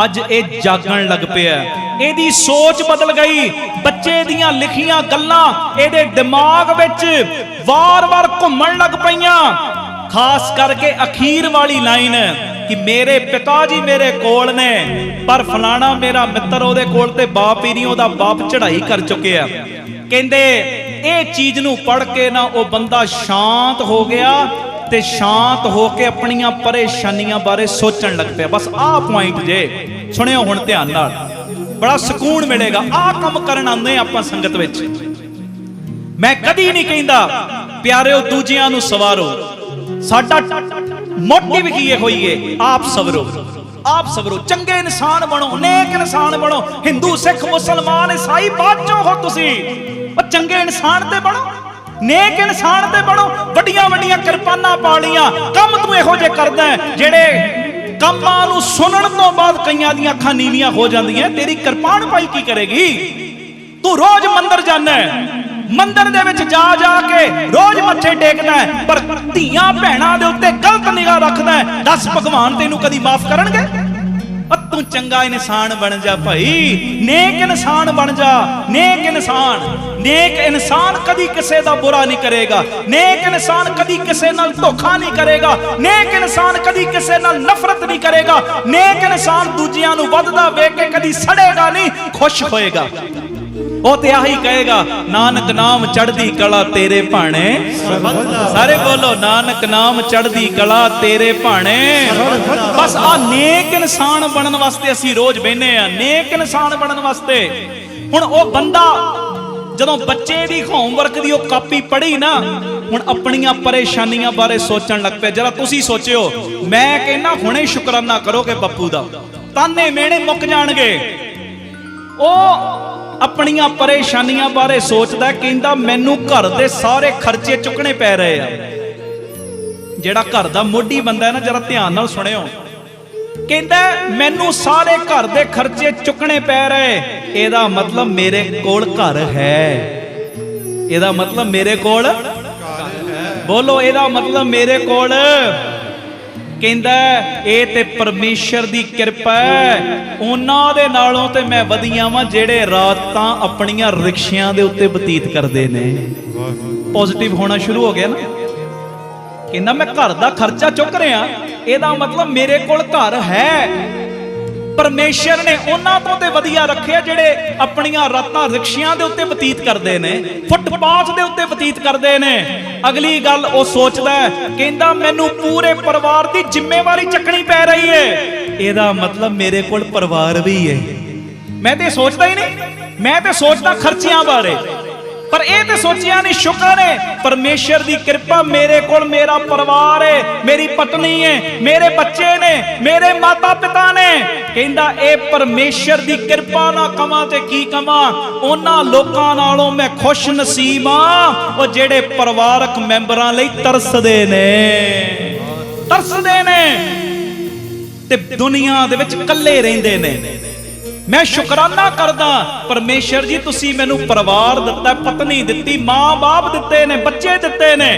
ਅੱਜ ਇਹ ਜਾਗਣ ਲੱਗ ਪਿਆ। ਇਹਦੀ ਸੋਚ ਬਦਲ ਗਈ। ਬੱਚੇ ਦੀਆਂ ਲਿਖੀਆਂ ਗੱਲਾਂ ਇਹਦੇ ਦਿਮਾਗ ਵਿੱਚ ਵਾਰ-ਵਾਰ ਘੁੰਮਣ ਲੱਗ ਪਈਆਂ। ਖਾਸ ਕਰਕੇ ਅਖੀਰ ਵਾਲੀ ਲਾਈਨ ਕਿ ਮੇਰੇ ਪਿਤਾ ਜੀ ਮੇਰੇ ਕੋਲ ਨੇ, ਪਰ ਫਲਾਣਾ ਮੇਰਾ ਮਿੱਤਰ ਉਹਦੇ ਕੋਲ ਤੇ ਬਾਪ ਹੀ ਨਹੀਂ, ਉਹਦਾ ਬਾਪ ਚੜ੍ਹਾਈ ਕਰ ਚੁੱਕਿਆ। ਕਹਿੰਦੇ ਇਹ ਚੀਜ਼ ਨੂੰ ਪੜ੍ਹ ਕੇ ਨਾ ਉਹ ਬੰਦਾ ਸ਼ਾਂਤ ਹੋ ਗਿਆ ਤੇ ਸ਼ਾਂਤ ਹੋ ਕੇ ਆਪਣੀਆਂ ਪਰੇਸ਼ਾਨੀਆਂ ਬਾਰੇ ਸੋਚਣ ਲੱਗ ਪਿਆ। ਬਸ ਆਹ ਪੁਆਇੰਟ ਜੇ ਸੁਣਿਓ ਹੁਣ ਧਿਆਨ ਨਾਲ, ਬੜਾ ਸਕੂਨ ਮਿਲੇਗਾ। ਆਹ ਕੰਮ ਕਰਨ ਆਉਂਦੇ ਆਪਾਂ ਸੰਗਤ ਵਿੱਚ। ਮੈਂ ਕਦੀ ਨਹੀਂ ਕਹਿੰਦਾ ਪਿਆਰਿਓ ਦੂਜਿਆਂ ਨੂੰ ਸਵਾਰੋ, ਸਾਡਾ ਮੋਟਿਵ ਕੀ ਹੋਈਏ, ਆਪ ਸਵਰੋ, ਆਪ ਸਵਰੋ, ਚੰਗੇ ਇਨਸਾਨ ਬਣੋ, ਨੇਕ ਇਨਸਾਨ ਬਣੋ। ਹਿੰਦੂ ਸਿੱਖ ਮੁਸਲਮਾਨ ਈਸਾਈ ਬਾਅਦ ਚੋਂ ਹੋ, ਤੁਸੀਂ ਉਹ ਚੰਗੇ ਇਨਸਾਨ ਤੇ ਬਣੋ, ਨੇਕ ਇਨਸਾਨ ਤੇ ਬਣੋ। ਵੱਡੀਆਂ ਵੱਡੀਆਂ ਕਿਰਪਾਨਾਂ ਪਾ ਲੀਆਂ, ਕੰਮ ਤੂੰ ਇਹੋ ਜਿਹੇ ਕਰਦਾ ਜਿਹੜੇ ਕੰਮਾਂ ਨੂੰ ਸੁਣਨ ਤੋਂ ਬਾਅਦ ਕਈਆਂ ਦੀਆਂ ਅੱਖਾਂ ਨੀਵੀਆਂ ਹੋ ਜਾਂਦੀਆਂ। ਤੇਰੀ ਕਿਰਪਾਨ ਪਾਈ ਕੀ ਕਰੇਗੀ? ਤੂੰ ਰੋਜ਼ ਮੰਦਰ ਜਾਂਦਾ, ਮੰਦਰ ਦੇ ਵਿੱਚ ਜਾ ਜਾ ਕੇ ਰੋਜ਼ ਮੱਥੇ ਟੇਕਦਾ, ਪਰ ਧੀਆਂ ਭੈਣਾਂ ਦੇ ਉੱਤੇ ਗਲਤ ਨਿਗਾਹ ਰੱਖਦਾ। ਦੱਸ ਭਗਵਾਨ ਤੈਨੂੰ ਕਦੀ ਮਾਫ ਕਰਨਗੇ? ਤੂੰ ਚੰਗਾ ਇਨਸਾਨ ਬਣ ਜਾ ਭਾਈ, ਨੇਕ ਇਨਸਾਨ ਬਣ ਜਾ। ਨੇਕ ਇਨਸਾਨ ਕਦੀ ਕਿਸੇ ਦਾ ਬੁਰਾ ਨਹੀਂ ਕਰੇਗਾ। ਨੇਕ ਇਨਸਾਨ ਕਦੀ ਕਿਸੇ ਨਾਲ ਧੋਖਾ ਨਹੀਂ ਕਰੇਗਾ। ਨੇਕ ਇਨਸਾਨ ਕਦੀ ਕਿਸੇ ਨਾਲ ਨਫ਼ਰਤ ਨਹੀਂ ਕਰੇਗਾ। ਨੇਕ ਇਨਸਾਨ ਦੂਜਿਆਂ ਨੂੰ ਵੱਧਦਾ ਵੇਖ ਕੇ ਕਦੀ ਸੜੇਗਾ ਨਹੀਂ, ਖੁਸ਼ ਹੋਏਗਾ। ਉਹ ਤੇ ਆਹੀ ਕਹੇਗਾ, ਨਾਨਕ ਨਾਮ ਚੜ੍ਹਦੀ ਕਲਾ ਤੇਰੇ ਭਾਣੇ। ਸਾਰੇ ਬੋਲੋ, ਨਾਨਕ ਨਾਮ ਚੜ੍ਹਦੀ ਕਲਾ ਤੇਰੇ ਭਾਣੇ। ਬਸ ਆ ਨੇਕ ਇਨਸਾਨ ਬਣਨ ਵਾਸਤੇ ਅਸੀਂ ਰੋਜ਼ ਬਹਿਨੇ ਆ, ਨੇਕ ਇਨਸਾਨ ਬਣਨ ਵਾਸਤੇ। ਹੁਣ ਉਹ ਬੰਦਾ ਜਦੋਂ ਬੱਚੇ ਦੀ ਹੋਮਵਰਕ ਦੀ ਉਹ ਕਾਪੀ ਪੜ੍ਹੀ ਨਾ, ਹੁਣ ਆਪਣੀਆਂ ਪਰੇਸ਼ਾਨੀਆਂ ਬਾਰੇ ਸੋਚਣ ਲੱਗ ਪਿਆ। ਜਰਾ ਤੁਸੀਂ ਸੋਚਿਓ, ਮੈਂ ਕਹਿੰਦਾ ਹੁਣੇ ਸ਼ੁਕਰਾਨਾ ਕਰੋਗੇ ਬੱਪੂ ਦਾ, ਤਾਨੇ ਮਿਹਣੇ ਮੁੱਕ ਜਾਣਗੇ। ਉਹ ਆਪਣੀਆਂ ਪਰੇਸ਼ਾਨੀਆਂ ਬਾਰੇ ਸੋਚਦਾ, ਕਹਿੰਦਾ ਮੈਨੂੰ ਘਰ ਦੇ ਸਾਰੇ ਖਰਚੇ ਚੁੱਕਣੇ ਪੈ ਰਹੇ ਆ। ਜਿਹੜਾ ਘਰ ਦਾ ਮੋਢੀ ਬੰਦਾ ਹੈ ਨਾ, ਜਰਾ ਧਿਆਨ ਨਾਲ ਸੁਣਿਓ, ਕਹਿੰਦਾ ਮੈਨੂੰ ਸਾਰੇ ਘਰ ਦੇ ਖਰਚੇ ਚੁੱਕਣੇ ਪੈ ਰਹੇ। ਇਹਦਾ ਮਤਲਬ ਮੇਰੇ ਕੋਲ ਘਰ ਹੈ। ਇਹਦਾ ਮਤਲਬ ਮੇਰੇ ਕੋਲ, ਬੋਲੋ, ਇਹਦਾ ਮਤਲਬ ਮੇਰੇ ਕੋਲ। ਕਹਿੰਦਾ ਇਹ ਤੇ ਪਰਮੇਸ਼ਰ ਦੀ ਕਿਰਪਾ ਹੈ। ਉਹਨਾਂ ਦੇ ਨਾਲੋਂ ਤੇ ਮੈਂ ਵਧੀਆ ਵਾਂ ਜਿਹੜੇ ਰਾਤਾਂ ਆਪਣੀਆਂ ਰਿਕਸ਼ਿਆਂ ਦੇ ਉੱਤੇ ਬਤੀਤ ਕਰਦੇ ਨੇ। ਪੋਜ਼ਿਟਿਵ ਹੋਣਾ ਸ਼ੁਰੂ ਹੋ ਗਿਆ ਨਾ। ਕਹਿੰਦਾ ਮੈਂ ਘਰ ਦਾ ਖਰਚਾ ਚੁੱਕ ਰਿਹਾ, ਇਹਦਾ ਮਤਲਬ ਮੇਰੇ ਕੋਲ ਘਰ ਹੈ। ਪਰਮੇਸ਼ਰ ਨੇ ਉਹਨਾਂ ਤੋਂ ਤੇ ਵਧੀਆ ਰੱਖਿਆ ਜਿਹੜੇ ਆਪਣੀਆਂ ਰਾਤਾਂ ਰਿਕਸ਼ਿਆਂ ਦੇ ਉੱਤੇ ਬਤੀਤ ਕਰਦੇ ਨੇ, ਫੁੱਟਪਾਥ ਦੇ ਉੱਤੇ ਬਤੀਤ ਕਰਦੇ ਨੇ। ਅਗਲੀ ਗੱਲ ਉਹ ਸੋਚਦਾ, ਕਹਿੰਦਾ ਮੈਨੂੰ ਪੂਰੇ ਪਰਿਵਾਰ ਦੀ ਜ਼ਿੰਮੇਵਾਰੀ ਚੱਕਣੀ ਪੈ ਰਹੀ ਹੈ। ਇਹਦਾ ਮਤਲਬ ਮੇਰੇ ਕੋਲ ਪਰਿਵਾਰ ਵੀ ਹੈ। ਮੈਂ ਤੇ ਸੋਚਦਾ ਹੀ ਨਹੀਂ, ਮੈਂ ਤੇ ਸੋਚਦਾ ਖਰਚਿਆਂ ਬਾਰੇ, ਪਰ ਇਹ ਤੇ ਸੋਚਿਆ ਨਹੀਂ ਸ਼ੁਕਰ ਹੈ ਪਰਮੇਸ਼ਰ ਦੀ ਕਿਰਪਾ, ਮੇਰੇ ਕੋਲ ਮੇਰਾ ਪਰਿਵਾਰ ਹੈ, ਮੇਰੀ ਪਤਨੀ ਹੈ, ਮੇਰੇ ਬੱਚੇ ਨੇ, ਮੇਰੇ ਮਾਤਾ ਪਿਤਾ ਨੇ। ਕਹਿੰਦਾ ਇਹ ਪਰਮੇਸ਼ਰ ਦੀ ਕਿਰਪਾ ਨਾ ਕਵਾਂ ਤੇ ਕੀ ਕਵਾਂ, ਉਹਨਾਂ ਲੋਕਾਂ ਨਾਲੋਂ ਮੈਂ ਖੁਸ਼ ਨਸੀਬ ਆ ਉਹ ਜਿਹੜੇ ਪਰਿਵਾਰਕ ਮੈਂਬਰਾਂ ਲਈ ਤਰਸਦੇ ਨੇ, ਤਰਸਦੇ ਨੇ ਤੇ ਦੁਨੀਆ ਦੇ ਵਿੱਚ ਇਕੱਲੇ ਰਹਿੰਦੇ ਨੇ। ਮੈਂ ਸ਼ੁਕਰਾਨਾ ਕਰਦਾ, ਪਰਮੇਸ਼ਰ ਜੀ ਤੁਸੀਂ ਮੈਨੂੰ ਪਰਿਵਾਰ ਦਿੱਤਾ, ਪਤਨੀ ਦਿੱਤੀ, ਮਾਂ-ਬਾਪ ਦਿੱਤੇ ਨੇ, ਬੱਚੇ ਦਿੱਤੇ ਨੇ।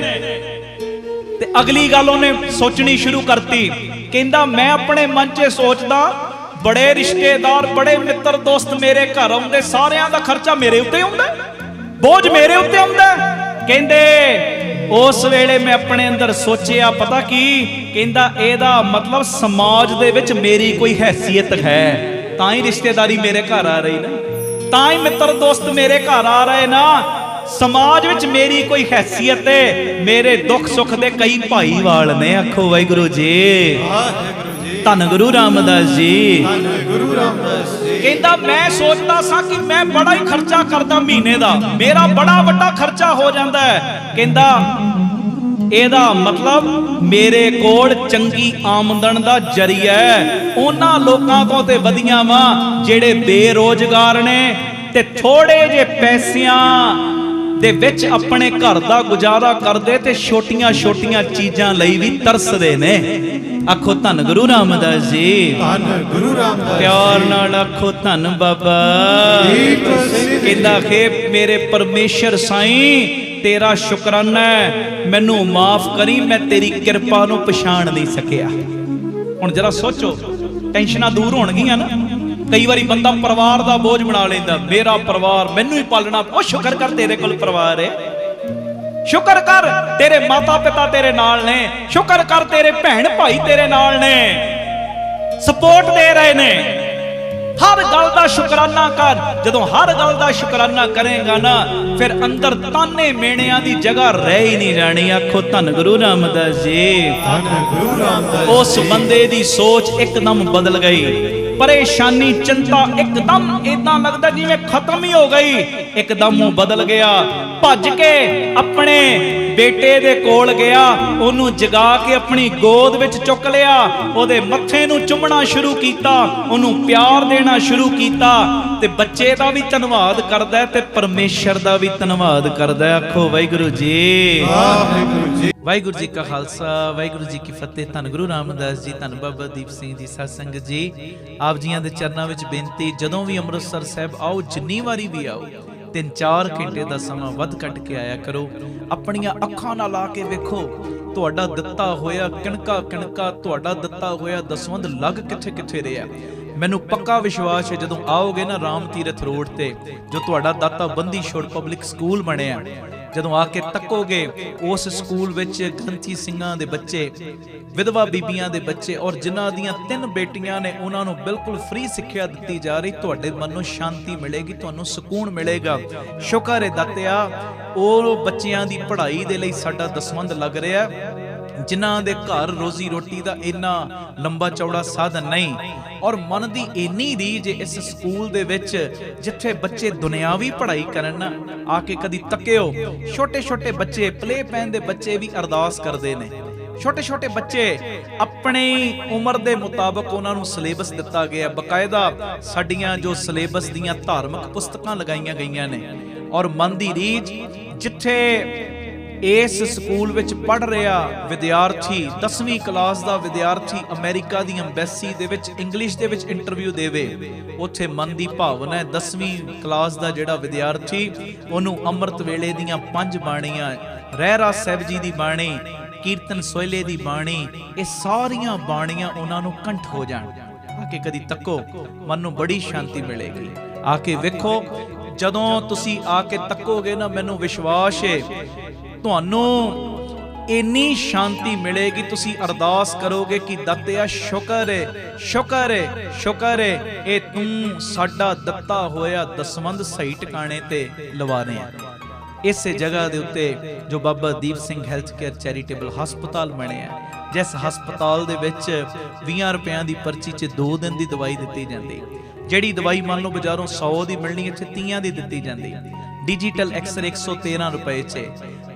ਤੇ ਅਗਲੀ ਗੱਲ ਉਹਨੇ ਸੋਚਣੀ ਸ਼ੁਰੂ ਕਰਤੀ। ਕਹਿੰਦਾ ਮੈਂ ਆਪਣੇ ਮਨ 'ਚ ਸੋਚਦਾ, ਬੜੇ ਰਿਸ਼ਤੇਦਾਰ, ਬੜੇ ਮਿੱਤਰ ਦੋਸਤ ਮੇਰੇ ਘਰ ਆਉਂਦੇ, ਸਾਰਿਆਂ ਦਾ ਖਰਚਾ ਮੇਰੇ ਉੱਤੇ ਆਉਂਦਾ, ਬੋਝ ਮੇਰੇ ਉੱਤੇ ਆਉਂਦਾ। ਕਹਿੰਦੇ ਉਸ ਵੇਲੇ ਮੈਂ ਆਪਣੇ ਅੰਦਰ ਸੋਚਿਆ, ਪਤਾ ਕੀ? ਕਹਿੰਦਾ ਇਹਦਾ ਮਤਲਬ ਸਮਾਜ ਦੇ ਵਿੱਚ ਮੇਰੀ ਕੋਈ ਹੈਸੀਅਤ ਹੈ, ਤਾਂ ਹੀ ਰਿਸ਼ਤੇਦਾਰੀ ਮੇਰੇ ਘਰ ਆ ਰਹੀ ਨਾ, ਤਾਂ ਹੀ ਮਿੱਤਰ ਦੋਸਤ ਮੇਰੇ ਘਰ ਆ ਰਹੇ ਨਾ। ਸਮਾਜ ਵਿੱਚ ਮੇਰੀ ਕੋਈ ਹੈਸੀਅਤ ਹੈ, ਮੇਰੇ ਦੁੱਖ ਸੁੱਖ ਦੇ ਕਈ ਭਾਈਵਾਲ ਨੇ। ਆਖੋ ਵਾਹਿਗੁਰੂ ਜੀ, ਧੰਨ ਗੁਰੂ ਰਾਮਦਾਸ ਜੀ, ਧੰਨ ਗੁਰੂ ਰਾਮਦਾਸ ਜੀ। ਕਹਿੰਦਾ ਮੈਂ ਸੋਚਦਾ ਸਾਂ ਕਿ ਮੈਂ ਬੜਾ ਹੀ ਖਰਚਾ ਕਰਦਾ ਮਹੀਨੇ ਦਾ, ਮੇਰਾ ਬੜਾ ਵੱਡਾ ਖਰਚਾ ਹੋ ਜਾਂਦਾ ਹੈ। ਕਹਿੰਦਾ ਇਹਦਾ ਮਤਲਬ ਮੇਰੇ ਕੋਲ ਚੰਗੀ ਆਮਦਨ ਦਾ ਜ਼ਰੀਆ ਹੈ, ਉਹਨਾਂ ਲੋਕਾਂ ਤੋਂ ਤੇ ਵਧੀਆਂ ਵਾਂ ਜਿਹੜੇ ਬੇਰੋਜ਼ਗਾਰ ਨੇ ਤੇ ਥੋੜੇ ਜਿਹੇ ਪੈਸਿਆਂ ਦੇ ਵਿੱਚ ਆਪਣੇ ਘਰ ਦਾ ਗੁਜ਼ਾਰਾ ਕਰਦੇ ਤੇ ਛੋਟੀਆਂ-ਛੋਟੀਆਂ ਚੀਜ਼ਾਂ ਲਈ ਵੀ ਤਰਸਦੇ ਨੇ। ਆਖੋ ਧੰਨ ਗੁਰੂ ਰਾਮਦਾਸ ਜੀ, ਧੰਨ ਗੁਰੂ ਰਾਮਦਾਸ। ਪਿਆਰ ਨਾਲ ਆਖੋ ਧੰਨ ਬਾਬਾ। ਕਹਿੰਦਾ ਖੇ ਮੇਰੇ ਪਰਮੇਸ਼ਰ ਸਾਈਂ ਤੇਰਾ ਸ਼ੁਕਰਾਨਾ ਹੈ, ਮੈਨੂੰ ਮਾਫ ਕਰੀ, ਮੈਂ ਤੇਰੀ ਕਿਰਪਾ ਨੂੰ ਪਛਾਣ ਨਹੀਂ ਸਕਿਆ। ਹੁਣ ਜਰਾ ਸੋਚੋ, ਟੈਨਸ਼ਨਾਂ ਦੂਰ ਹੋਣਗੀਆਂ ਨਾ। ਕਈ ਵਾਰੀ ਬੰਦਾ ਪਰਿਵਾਰ ਦਾ ਬੋਝ ਬਣਾ ਲੈਂਦਾ, ਮੇਰਾ ਪਰਿਵਾਰ, ਮੈਨੂੰ ਹੀ ਪਾਲਣਾ। ਉਹ ਸ਼ੁਕਰ ਕਰ ਤੇਰੇ ਕੋਲ ਪਰਿਵਾਰ ਹੈ, ਸ਼ੁਕਰ ਕਰ ਤੇਰੇ ਮਾਤਾ ਪਿਤਾ ਤੇਰੇ ਨਾਲ ਨੇ, ਸ਼ੁਕਰ ਕਰ ਤੇਰੇ ਭੈਣ ਭਾਈ ਤੇਰੇ ਨਾਲ ਨੇ, ਸਪੋਰਟ ਦੇ ਰਹੇ ਨੇ। ਹਰ ਗੱਲ ਦਾ ਸ਼ੁਕਰਾਨਾ ਕਰ। ਜਦੋਂ ਹਰ ਗੱਲ ਦਾ ਸ਼ੁਕਰਾਨਾ ਕਰੇਗਾ ਨਾ, ਫਿਰ ਅੰਦਰ ਤਾਨੇ ਮੇਣਿਆਂ ਦੀ ਜਗ੍ਹਾ ਰਹਿ ਹੀ ਨਹੀਂ ਜਾਣੀ। ਆਖੋ ਧੰਨ ਗੁਰੂ ਰਾਮਦਾਸ ਜੀ। ਧੰਨ ਗੁਰੂ ਰਾਮਦਾਸ। ਉਸ ਬੰਦੇ ਦੀ ਸੋਚ ਇੱਕਦਮ ਬਦਲ ਗਈ। ਪਰੇਸ਼ਾਨੀ ਚਿੰਤਾ ਇੱਕਦਮ ਇਦਾਂ ਲੱਗਦਾ ਜਿਵੇਂ ਖਤਮ ਹੀ ਹੋ ਗਈ। ਇੱਕਦਮ ਉਹ ਬਦਲ ਗਿਆ। ਭੱਜ ਕੇ ਆਪਣੇ ਬੇਟੇ ਦੇ ਕੋਲ ਗਿਆ, ਉਹਨੂੰ ਜਗਾ ਕੇ ਆਪਣੀ ਗੋਦ ਵਿੱਚ ਚੁੱਕ ਲਿਆ, ਉਹਦੇ ਮੱਥੇ ਨੂੰ ਚੁੰਮਣਾ ਸ਼ੁਰੂ ਕੀਤਾ, ਉਹਨੂੰ ਪਿਆਰ ਦੇਣਾ ਸ਼ੁਰੂ ਕੀਤਾ। ਤੇ ਬੱਚੇ ਦਾ ਵੀ ਧੰਨਵਾਦ ਕਰਦਾ ਤੇ ਪਰਮੇਸ਼ਰ ਦਾ ਵੀ ਧੰਨਵਾਦ ਕਰਦਾ। ਆਖੋ ਵਾਹਿਗੁਰੂ ਜੀ। ਵਾਹਿਗੁਰੂ ਜੀ। ਵਾਹਿਗੁਰੂ ਜੀ ਕਾ ਖਾਲਸਾ, ਵਾਹਿਗੁਰੂ ਜੀ ਕੀ ਫਤਿਹ। ਧੰਨ ਗੁਰੂ ਰਾਮਦਾਸ ਜੀ, ਧੰਨ ਬਾਬਾ ਦੀਪ ਸਿੰਘ ਜੀ। ਸਤ ਸੰਗਤ ਜੀ, ਆਪ ਜੀਆਂ ਦੇ ਚਰਨਾਂ ਵਿੱਚ ਬੇਨਤੀ, ਜਦੋਂ ਵੀ ਅੰਮ੍ਰਿਤਸਰ ਸਾਹਿਬ ਆਓ, ਜਿੰਨੀ ਵਾਰੀ ਵੀ ਆਓ, 3-4 ਘੰਟੇ ਦਾ ਸਮਾਂ ਵੱਧ ਕੱਢ ਕੇ ਆਇਆ ਕਰੋ। ਆਪਣੀਆਂ ਅੱਖਾਂ ਨਾਲ ਲਾ ਕੇ ਵੇਖੋ, ਤੁਹਾਡਾ ਦਿੱਤਾ ਹੋਇਆ ਕਿਣਕਾ ਕਿਣਕਾ, ਤੁਹਾਡਾ ਦਿੱਤਾ ਹੋਇਆ ਦਸਵੰਧ ਲੱਗ ਕਿੱਥੇ ਕਿੱਥੇ ਰਿਹਾ। ਮੈਨੂੰ ਪੱਕਾ ਵਿਸ਼ਵਾਸ ਹੈ ਜਦੋਂ ਆਓਗੇ ਨਾ ਰਾਮ ਤੀਰਥ ਰੋਡ ਤੇ, ਜੋ ਤੁਹਾਡਾ ਦਾਤਾ ਬੰਦੀ ਛੋੜ ਪਬਲਿਕ ਸਕੂਲ ਬਣਿਆ, ਜਦੋਂ ਆ ਕੇ ਤੱਕੋਗੇ, ਉਸ ਸਕੂਲ ਵਿੱਚ ਗ੍ਰੰਥੀ ਸਿੰਘਾਂ ਦੇ ਬੱਚੇ, ਵਿਧਵਾ ਬੀਬੀਆਂ ਦੇ ਬੱਚੇ, ਔਰ ਜਿਨ੍ਹਾਂ ਦੀਆਂ 3 ਬੇਟੀਆਂ ਨੇ, ਉਹਨਾਂ ਨੂੰ ਬਿਲਕੁਲ ਫ੍ਰੀ ਸਿੱਖਿਆ ਦਿੱਤੀ ਜਾ ਰਹੀ। ਤੁਹਾਡੇ ਮਨ ਨੂੰ ਸ਼ਾਂਤੀ ਮਿਲੇਗੀ, ਤੁਹਾਨੂੰ ਸਕੂਨ ਮਿਲੇਗਾ। ਸ਼ੁਕਰ ਹੈ ਦਾਤਿਆ, ਉਹ ਬੱਚਿਆਂ ਦੀ ਪੜ੍ਹਾਈ ਦੇ ਲਈ ਸਾਡਾ ਦਸਵੰਧ ਲੱਗ ਰਿਹਾ, ਜਿਨ੍ਹਾਂ ਦੇ ਘਰ ਰੋਜ਼ੀ ਰੋਟੀ ਦਾ ਇੰਨਾ ਲੰਬਾ ਚੌੜਾ ਸਾਧਨ ਨਹੀਂ, ਔਰ ਮਨ ਦੀ ਇੰਨੀ ਰੀਝ ਇਸ ਸਕੂਲ ਦੇ ਵਿੱਚ, ਜਿੱਥੇ ਬੱਚੇ ਦੁਨਿਆਵੀ ਪੜ੍ਹਾਈ ਕਰਨ ਨਾ, ਆ ਕੇ ਕਦੀ ਤੱਕਿਓ। ਛੋਟੇ ਛੋਟੇ ਬੱਚੇ, ਪਲੇ ਪੈਨ ਦੇ ਬੱਚੇ ਵੀ ਅਰਦਾਸ ਕਰਦੇ ਨੇ। ਛੋਟੇ ਛੋਟੇ ਬੱਚੇ ਆਪਣੀ ਉਮਰ ਦੇ ਮੁਤਾਬਕ ਉਹਨਾਂ ਨੂੰ ਸਿਲੇਬਸ ਦਿੱਤਾ ਗਿਆ। ਬਕਾਇਦਾ ਸਾਡੀਆਂ ਜੋ ਸਿਲੇਬਸ ਦੀਆਂ ਧਾਰਮਿਕ ਪੁਸਤਕਾਂ ਲਗਾਈਆਂ ਗਈਆਂ ਨੇ। ਔਰ ਮਨ ਦੀ ਰੀਝ, ਜਿੱਥੇ ਇਸ ਸਕੂਲ ਵਿੱਚ ਪੜ੍ਹ ਰਿਹਾ ਵਿਦਿਆਰਥੀ, 10ਵੀਂ ਕਲਾਸ ਦਾ ਵਿਦਿਆਰਥੀ ਅਮਰੀਕਾ ਦੀ ਅੰਬੈਸੀ ਦੇ ਵਿੱਚ ਇੰਗਲਿਸ਼ ਦੇ ਵਿੱਚ ਇੰਟਰਵਿਊ ਦੇਵੇ, ਉੱਥੇ ਮਨ ਦੀ ਭਾਵਨਾ ਹੈ 10ਵੀਂ ਕਲਾਸ ਦਾ ਜਿਹੜਾ ਵਿਦਿਆਰਥੀ, ਉਹਨੂੰ ਅੰਮ੍ਰਿਤ ਵੇਲੇ ਦੀਆਂ 5 ਬਾਣੀਆਂ, ਰਹਿਰਾਸ ਸਾਹਿਬ ਜੀ ਦੀ ਬਾਣੀ, ਕੀਰਤਨ ਸੋਹਿਲੇ ਦੀ ਬਾਣੀ, ਇਹ ਸਾਰੀਆਂ ਬਾਣੀਆਂ ਉਹਨਾਂ ਨੂੰ ਕੰਠ ਹੋ ਜਾਣ। ਆ ਕੇ ਕਦੀ ਤੱਕੋ, ਮਨ ਨੂੰ ਬੜੀ ਸ਼ਾਂਤੀ ਮਿਲੇਗੀ। ਆ ਕੇ ਵੇਖੋ, ਜਦੋਂ ਤੁਸੀਂ ਆ ਕੇ ਤੱਕੋਗੇ ਨਾ, ਮੈਨੂੰ ਵਿਸ਼ਵਾਸ ਹੈ ਤੁਹਾਨੂੰ ਇੰਨੀ ਸ਼ਾਂਤੀ ਮਿਲੇਗੀ, ਤੁਸੀਂ ਅਰਦਾਸ ਕਰੋਗੇ ਕਿ ਦਾਤਿਆ ਸ਼ੁਕਰ ਹੈ, ਸ਼ੁਕਰ ਹੈ, ਸ਼ੁਕਰ ਹੈ, ਇਹ ਤੂੰ ਸਾਡਾ ਦਿੱਤਾ ਹੋਇਆ ਦਸਵੰਧ ਸਹੀ ਟਿਕਾਣੇ ਤੇ ਲਵਾ ਰਿਹਾ। ਇਸੇ ਜਗ੍ਹਾ ਦੇ ਉੱਤੇ ਜੋ ਬਾਬਾ Deep Singh health care charitable ਹਸਪਤਾਲ ਬਣਿਆ, ਜਿਸ ਹਸਪਤਾਲ ਦੇ ਵਿੱਚ 20 ਰੁਪਿਆਂ ਦੀ ਪਰਚੀ 'ਚ 2 ਦਿਨ ਦੀ ਦਵਾਈ ਦਿੱਤੀ ਜਾਂਦੀ। ਜਿਹੜੀ ਦਵਾਈ ਮੰਨ ਲਓ ਬਾਜ਼ਾਰੋਂ 100 ਦੀ ਮਿਲਣੀ, ਇੱਥੇ 30 ਦੀ ਦਿੱਤੀ ਜਾਂਦੀ। ਡਿਜੀਟਲ ਐਕਸਰੇ 113 ਰੁਪਏ 'ਚ।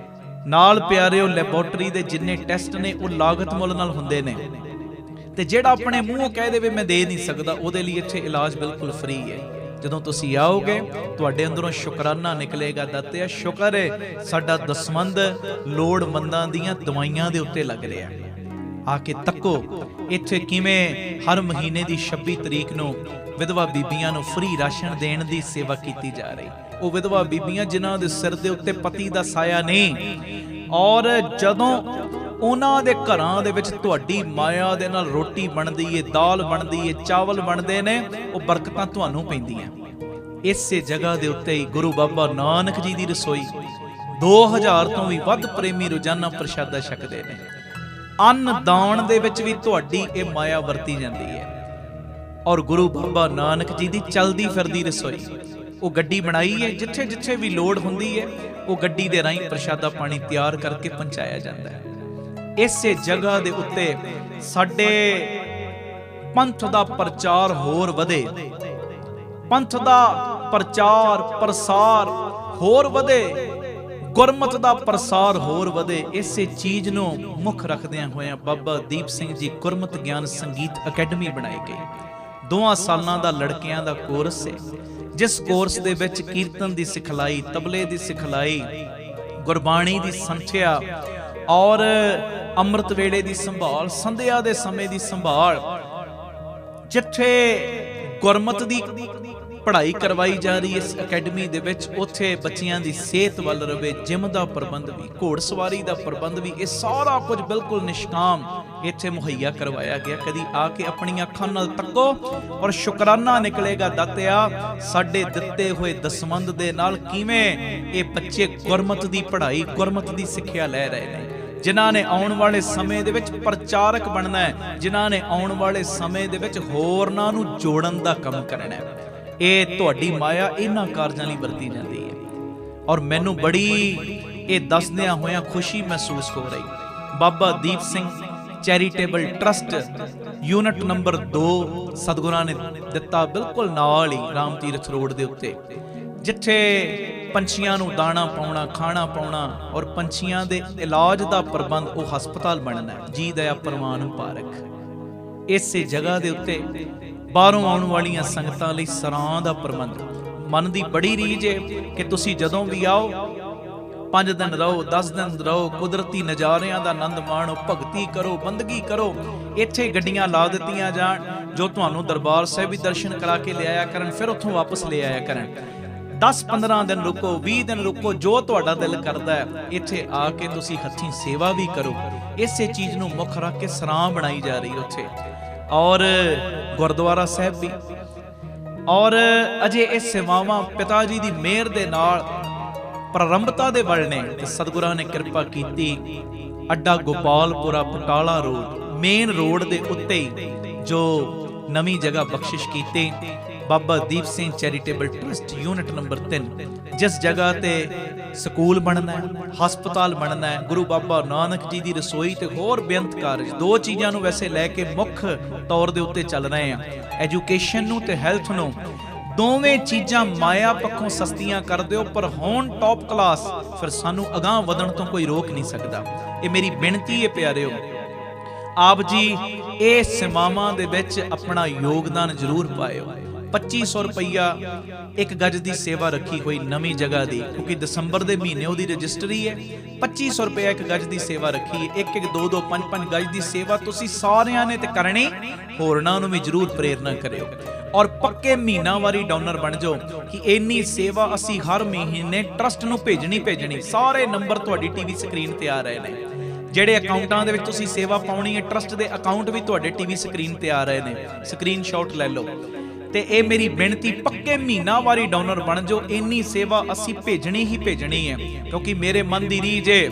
ਨਾਲ ਪਿਆਰਿਓ, ਲੈਬੋਰਟਰੀ ਦੇ ਜਿੰਨੇ ਟੈਸਟ ਨੇ ਉਹ ਲਾਗਤ ਮੁੱਲ ਨਾਲ ਹੁੰਦੇ ਨੇ, ਤੇ ਜਿਹੜਾ ਆਪਣੇ ਮੂੰਹੋਂ ਕਹਿ ਦੇਵੇ ਮੈਂ ਦੇ ਨਹੀਂ ਸਕਦਾ, ਉਹਦੇ ਲਈ ਇੱਥੇ ਇਲਾਜ ਬਿਲਕੁਲ ਫ੍ਰੀ ਹੈ। ਜਦੋਂ ਤੁਸੀਂ ਆਓਗੇ, ਤੁਹਾਡੇ ਅੰਦਰੋਂ ਸ਼ੁਕਰਾਨਾ ਨਿਕਲੇਗਾ। ਦਾਤਿਆ ਸ਼ੁਕਰ ਹੈ, ਸਾਡਾ ਦਸਵੰਧ ਲੋੜਵੰਦਾਂ ਦੀਆਂ ਦਵਾਈਆਂ ਦੇ ਉੱਤੇ ਲੱਗ ਰਿਹਾ। ਆ ਕੇ ਤੱਕੋ, ਇੱਥੇ ਕਿਵੇਂ ਹਰ ਮਹੀਨੇ ਦੀ 26 ਤਰੀਕ ਨੂੰ ਵਿਧਵਾ ਬੀਬੀਆਂ ਨੂੰ ਫ੍ਰੀ ਰਾਸ਼ਨ ਦੇਣ ਦੀ ਸੇਵਾ ਕੀਤੀ ਜਾ ਰਹੀ। ਉਹ ਵਿਧਵਾ ਬੀਬੀਆਂ ਜਿਨ੍ਹਾਂ ਦੇ ਸਿਰ ਦੇ ਉੱਤੇ ਪਤੀ ਦਾ ਸਾਇਆ ਨਹੀਂ, ਔਰ ਜਦੋਂ ਉਹਨਾਂ ਦੇ ਘਰਾਂ ਦੇ ਵਿੱਚ ਤੁਹਾਡੀ ਮਾਇਆ ਦੇ ਨਾਲ ਰੋਟੀ ਬਣਦੀ ਏ, ਦਾਲ ਬਣਦੀ ਏ, ਚਾਵਲ ਬਣਦੇ ਨੇ, ਉਹ ਬਰਕਤਾਂ ਤੁਹਾਨੂੰ ਪੈਂਦੀਆਂ। ਇਸੇ ਜਗ੍ਹਾ ਦੇ ਉੱਤੇ ਹੀ ਗੁਰੂ ਬਾਬਾ ਨਾਨਕ ਜੀ ਦੀ ਰਸੋਈ, 2000 ਤੋਂ ਵੀ ਵੱਧ ਪ੍ਰੇਮੀ ਰੋਜ਼ਾਨਾ ਪ੍ਰਸ਼ਾਦਾ ਛਕਦੇ ਨੇ। ਅੰਨ ਦਾਨ ਦੇ ਵਿੱਚ ਵੀ ਤੁਹਾਡੀ ਇਹ ਮਾਇਆ ਵਰਤੀ ਜਾਂਦੀ ਹੈ। ਔਰ ਗੁਰੂ ਬਾਬਾ ਨਾਨਕ ਜੀ ਦੀ ਚਲਦੀ ਫਿਰਦੀ ਰਸੋਈ, ਉਹ ਗੱਡੀ ਬਣਾਈ ਹੈ, ਜਿੱਥੇ ਜਿੱਥੇ ਵੀ ਲੋੜ ਹੁੰਦੀ ਹੈ, ਉਹ ਗੱਡੀ ਦੇ ਰਾਹੀਂ ਪ੍ਰਸ਼ਾਦਾ ਪਾਣੀ ਤਿਆਰ ਕਰਕੇ ਪਹੁੰਚਾਇਆ ਜਾਂਦਾ ਹੈ। ਇਸੇ ਜਗ੍ਹਾ ਦੇ ਉੱਤੇ ਸਾਡੇ ਪੰਥ ਦਾ ਪ੍ਰਚਾਰ ਹੋਰ ਵਧੇ, ਪੰਥ ਦਾ ਪ੍ਰਚਾਰ ਪ੍ਰਸਾਰ ਹੋਰ ਵਧੇ, ਗੁਰਮਤਿ ਦਾ ਪ੍ਰਸਾਰ ਹੋਰ ਵਧੇ। ਇਸੇ ਚੀਜ਼ ਨੂੰ ਮੁੱਖ ਰੱਖਦਿਆਂ ਹੋਇਆਂ ਬਾਬਾ ਦੀਪ ਸਿੰਘ ਜੀ ਗੁਰਮਤਿ ਗਿਆਨ ਸੰਗੀਤ ਅਕੈਡਮੀ ਬਣਾਈ ਗਈ। 2 ਸਾਲਾਂ ਦਾ ਲੜਕਿਆਂ ਦਾ ਕੋਰਸ ਹੈ, ਜਿਸ ਕੋਰਸ ਦੇ ਵਿੱਚ ਕੀਰਤਨ ਦੀ ਸਿਖਲਾਈ, ਤਬਲੇ ਦੀ ਸਿਖਲਾਈ, ਗੁਰਬਾਣੀ ਦੀ ਸੰਥਿਆ, ਔਰ ਅੰਮ੍ਰਿਤ ਵੇਲੇ ਦੀ ਸੰਭਾਲ, ਸੰਧਿਆ ਦੇ ਸਮੇਂ ਦੀ ਸੰਭਾਲ, ਜਿੱਥੇ ਗੁਰਮਤਿ ਦੀ ਪੜ੍ਹਾਈ ਕਰਵਾਈ ਜਾ ਰਹੀ ਇਸ ਅਕੈਡਮੀ ਦੇ ਵਿੱਚ, ਉੱਥੇ ਬੱਚਿਆਂ ਦੀ ਸਿਹਤ ਵੱਲ ਰਵੇ, ਜਿਮ ਦਾ ਪ੍ਰਬੰਧ ਵੀ, ਘੋੜਸਵਾਰੀ ਦਾ ਪ੍ਰਬੰਧ ਵੀ, ਇਹ ਸਾਰਾ ਕੁਝ ਬਿਲਕੁਲ ਨਿਸ਼ਕਾਮ ਇੱਥੇ ਮੁਹੱਈਆ ਕਰਵਾਇਆ ਗਿਆ। ਕਦੀ ਆ ਕੇ ਆਪਣੀਆਂ ਅੱਖਾਂ ਨਾਲ ਤੱਕੋ ਔਰ ਸ਼ੁਕਰਾਨਾ ਨਿਕਲੇਗਾ ਦਾਤਿਆ ਸਾਡੇ ਦਿੱਤੇ ਹੋਏ ਦਸਵੰਧ ਦੇ ਨਾਲ ਕਿਵੇਂ ਇਹ ਬੱਚੇ ਗੁਰਮਤਿ ਦੀ ਪੜ੍ਹਾਈ, ਗੁਰਮਤਿ ਦੀ ਸਿੱਖਿਆ ਲੈ ਰਹੇ ਨੇ, ਜਿਨ੍ਹਾਂ ਨੇ ਆਉਣ ਵਾਲੇ ਸਮੇਂ ਦੇ ਵਿੱਚ ਪ੍ਰਚਾਰਕ ਬਣਨਾ ਹੈ, ਜਿਨ੍ਹਾਂ ਨੇ ਆਉਣ ਵਾਲੇ ਸਮੇਂ ਦੇ ਵਿੱਚ ਹੋਰਨਾਂ ਨੂੰ ਜੋੜਨ ਦਾ ਕੰਮ ਕਰਨਾ ਹੈ। ਇਹ ਤੁਹਾਡੀ ਮਾਇਆ ਇਹਨਾਂ ਕਾਰਜਾਂ ਲਈ ਵਰਤੀ ਜਾਂਦੀ ਹੈ ਔਰ ਮੈਨੂੰ ਬੜੀ ਇਹ ਦੱਸਦਿਆਂ ਹੋਇਆਂ ਖੁਸ਼ੀ ਮਹਿਸੂਸ ਹੋ ਰਹੀ। Baba Deep Singh charitable trust unit number 2 ਸਤਿਗੁਰਾਂ ਨੇ ਦਿੱਤਾ, ਬਿਲਕੁਲ ਨਾਲ ਹੀ ਰਾਮ ਤੀਰਥ ਰੋਡ ਦੇ ਉੱਤੇ, ਜਿੱਥੇ ਪੰਛੀਆਂ ਨੂੰ ਦਾਣਾ ਪਾਉਣਾ, ਖਾਣਾ ਪਾਉਣਾ ਔਰ ਪੰਛੀਆਂ ਦੇ ਇਲਾਜ ਦਾ ਪ੍ਰਬੰਧ, ਉਹ ਹਸਪਤਾਲ ਬਣਨਾ ਹੈ। ਜੀ ਦਇਆ ਪ੍ਰਵਾਨ ਪਾਰਕ ਇਸੇ ਜਗ੍ਹਾ ਦੇ ਉੱਤੇ ਬਾਹਰੋਂ ਆਉਣ ਵਾਲੀਆਂ ਸੰਗਤਾਂ ਲਈ ਸਰਾਂ ਦਾ ਪ੍ਰਬੰਧ। ਮਨ ਦੀ ਬੜੀ ਰੀਝ ਹੈ ਕਿ ਤੁਸੀਂ ਜਦੋਂ ਵੀ ਆਓ 5 ਦਿਨ ਰਹੋ, 10 ਦਿਨ ਰਹੋ, ਕੁਦਰਤੀ ਨਜ਼ਾਰਿਆਂ ਦਾ ਆਨੰਦ ਮਾਣੋ, ਭਗਤੀ ਕਰੋ, ਬੰਦਗੀ ਕਰੋ। ਇੱਥੇ ਗੱਡੀਆਂ ਲਾ ਦਿੱਤੀਆਂ ਜਾਣ ਜੋ ਤੁਹਾਨੂੰ ਦਰਬਾਰ ਸਾਹਿਬ ਵੀ ਦਰਸ਼ਨ ਕਰਾ ਕੇ ਲਿਆਇਆ ਕਰਨ, ਫਿਰ ਉੱਥੋਂ ਵਾਪਸ ਲੈ ਆਇਆ ਕਰਨ। 10-15 ਦਿਨ ਰੁਕੋ, 20 ਦਿਨ ਰੁਕੋ, ਜੋ ਤੁਹਾਡਾ ਦਿਲ ਕਰਦਾ ਹੈ। ਇੱਥੇ ਆ ਕੇ ਤੁਸੀਂ ਹੱਥੀਂ ਸੇਵਾ ਵੀ ਕਰੋ। ਇਸੇ ਚੀਜ਼ ਨੂੰ ਮੁੱਖ ਰੱਖ ਕੇ ਸਰਾਂ ਬਣਾਈ ਜਾ ਰਹੀ ਉੱਥੇ, ਔਰ ਗੁਰਦੁਆਰਾ ਸਾਹਿਬ ਵੀ। ਔਰ ਅਜੇ ਇਹ ਸੇਵਾਵਾਂ ਪਿਤਾ ਜੀ ਦੀ ਮਿਹਰ ਦੇ ਨਾਲ ਪ੍ਰਾਰੰਭਤਾ ਦੇ ਵੱਲ ਨੇ ਤੇ ਸਤਿਗੁਰਾਂ ਨੇ ਕਿਰਪਾ ਕੀਤੀ। ਅੱਡਾ Gopalpura Batala road, main road ਦੇ ਉੱਤੇ ਹੀ ਜੋ ਨਵੀਂ ਜਗ੍ਹਾ ਬਖਸ਼ਿਸ਼ ਕੀਤੀ, Baba Deep Singh charitable trust unit number 3, ਜਿਸ ਜਗ੍ਹਾ ਤੇ ਸਕੂਲ ਬਣਨਾ ਹੈ, ਹਸਪਤਾਲ ਬਣਨਾ ਹੈ, ਗੁਰੂ ਬਾਬਾ ਨਾਨਕ ਜੀ ਦੀ ਰਸੋਈ ਤੇ ਹੋਰ ਬੇਅੰਤ ਕਾਰਜ। 2 ਚੀਜ਼ਾਂ ਨੂੰ ਵੈਸੇ ਲੈ ਕੇ ਮੁੱਖ ਤੌਰ ਦੇ ਉੱਤੇ ਚੱਲ ਰਹੇ ਆ, ਐਜੂਕੇਸ਼ਨ ਨੂੰ ਤੇ ਹੈਲਥ ਨੂੰ। ਦੋਵੇਂ ਚੀਜ਼ਾਂ ਮਾਇਆ ਪੱਖੋਂ ਸਸਤੀਆਂ ਕਰ ਦਿਓ, ਪਰ ਹੋਣ ਟੌਪ ਕਲਾਸ, ਫਿਰ ਸਾਨੂੰ ਅਗਾਂਹ ਵਧਣ ਤੋਂ ਕੋਈ ਰੋਕ ਨਹੀਂ ਸਕਦਾ। ਇਹ ਮੇਰੀ ਬੇਨਤੀ ਹੈ ਪਿਆਰਿਓ, ਆਪ ਜੀ ਇਹ ਸੇਵਾਵਾਂ ਦੇ ਵਿੱਚ ਆਪਣਾ ਯੋਗਦਾਨ ਜ਼ਰੂਰ ਪਾਇਓ। 2500 ਰੁਪਈਆ ਇੱਕ ਗਜ ਦੀ ਸੇਵਾ ਰੱਖੀ ਹੋਈ ਨਵੀਂ ਜਗ੍ਹਾ ਦੀ, ਕਿਉਂਕਿ ਦਸੰਬਰ ਦੇ ਮਹੀਨੇ ਉਹਦੀ ਰਜਿਸਟਰੀ ਹੈ। 2500 ਰੁਪਏ ਇੱਕ ਗਜ ਦੀ ਸੇਵਾ ਰੱਖੀ, 1-1, 2-2, 5-5 ਗਜ ਦੀ ਸੇਵਾ ਤੁਸੀਂ ਸਾਰਿਆਂ ਨੇ ਤੇ ਕਰਨੀ, ਹੋਰਨਾਂ ਨੂੰ ਵੀ ਜ਼ਰੂਰ ਪ੍ਰੇਰਨਾ ਕਰਿਓ ਔਰ ਪੱਕੇ ਮਹੀਨਾਵਾਰੀ ਡੋਨਰ ਬਣ ਜਾਓ ਕਿ ਇੰਨੀ ਸੇਵਾ ਅਸੀਂ ਹਰ ਮਹੀਨੇ ਟਰਸਟ ਨੂੰ ਭੇਜਣੀ। ਸਾਰੇ ਨੰਬਰ ਤੁਹਾਡੀ ਟੀਵੀ ਸਕਰੀਨ ਤੇ ਆ ਰਹੇ ਨੇ। ਜਿਹੜੇ ਅਕਾਊਂਟਾਂ ਦੇ ਵਿੱਚ ਤੁਸੀਂ ਸੇਵਾ ਪਾਉਣੀ ਹੈ, ਟਰਸਟ ਦੇ ਅਕਾਊਂਟ ਵੀ ਤੁਹਾਡੇ ਟੀਵੀ ਸਕਰੀਨ ਤੇ ਆ ਰਹੇ ਨੇ, ਸਕਰੀਨਸ਼ਾਟ ਲੈ ਲਓ। ਤੇ ਇਹ ਮੇਰੀ ਬੇਨਤੀ, ਪੱਕੇ ਮਹੀਨਾਵਾਰੀ ਡੋਨਰ ਬਣ ਜਾਓ। ਇੰਨੀ ਸੇਵਾ ਅਸੀਂ ਭੇਜਣੀ ਹੀ ਭੇਜਣੀ ਹੈ, ਕਿਉਂਕਿ ਮੇਰੇ ਮਨ ਦੀ ਰੀਝ ਹੈ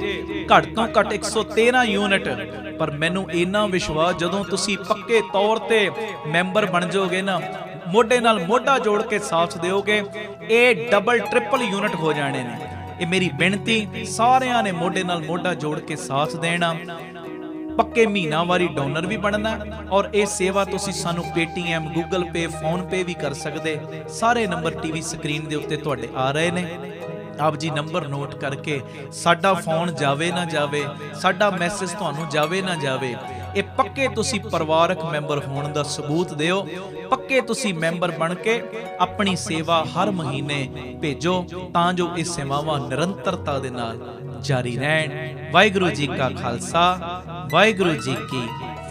ਘੱਟ ਤੋਂ ਘੱਟ 113 ਯੂਨਿਟ। ਪਰ ਮੈਨੂੰ ਇੰਨਾ ਵਿਸ਼ਵਾਸ, ਜਦੋਂ ਤੁਸੀਂ ਪੱਕੇ ਤੌਰ ਤੇ ਮੈਂਬਰ ਬਣ ਜਾਓਗੇ ਨਾ, ਮੋਢੇ ਨਾਲ ਮੋਢਾ ਜੋੜ ਕੇ ਸਾਥ ਦਿਓਗੇ, ਇਹ ਡਬਲ ਟ੍ਰਿਪਲ ਯੂਨਿਟ ਹੋ ਜਾਣੇ ਨੇ। ਇਹ ਮੇਰੀ ਬੇਨਤੀ, ਸਾਰਿਆਂ ਨੇ ਮੋਢੇ ਨਾਲ ਮੋਢਾ ਜੋੜ ਕੇ ਸਾਥ ਦੇਣਾ, ਪੱਕੇ ਮਹੀਨਾਵਾਰੀ ਡੋਨਰ ਵੀ ਬਣਨਾ ਔਰ ਇਹ ਸੇਵਾ ਤੁਸੀਂ ਸਾਨੂੰ ਪੇਟੀਐਮ, ਗੂਗਲ ਪੇ, ਫੋਨ ਪੇ ਵੀ ਕਰ ਸਕਦੇ। ਸਾਰੇ ਨੰਬਰ ਟੀਵੀ ਸਕਰੀਨ ਦੇ ਉੱਤੇ ਤੁਹਾਡੇ ਆ ਰਹੇ ਨੇ। ਆਪ ਜੀ ਨੰਬਰ ਨੋਟ ਕਰਕੇ, ਸਾਡਾ ਫੋਨ ਜਾਵੇ ਨਾ ਜਾਵੇ, ਸਾਡਾ ਮੈਸੇਜ ਤੁਹਾਨੂੰ ਜਾਵੇ ਨਾ ਜਾਵੇ, ਇਹ ਪੱਕੇ ਤੁਸੀਂ ਪਰਿਵਾਰਕ ਮੈਂਬਰ ਹੋਣ ਦਾ ਸਬੂਤ ਦਿਓ। ਪੱਕੇ ਤੁਸੀਂ ਮੈਂਬਰ ਬਣ ਕੇ ਆਪਣੀ ਸੇਵਾ ਹਰ ਮਹੀਨੇ ਭੇਜੋ, ਤਾਂ ਜੋ ਇਹ ਸੇਵਾਵਾਂ ਨਿਰੰਤਰਤਾ ਦੇ ਨਾਲ ਜਾਰੀ ਰਹਿਣ। ਵਾਹਿਗੁਰੂ ਜੀ ਕਾ ਖਾਲਸਾ, ਵਾਹਿਗੁਰੂ ਜੀ ਕੀ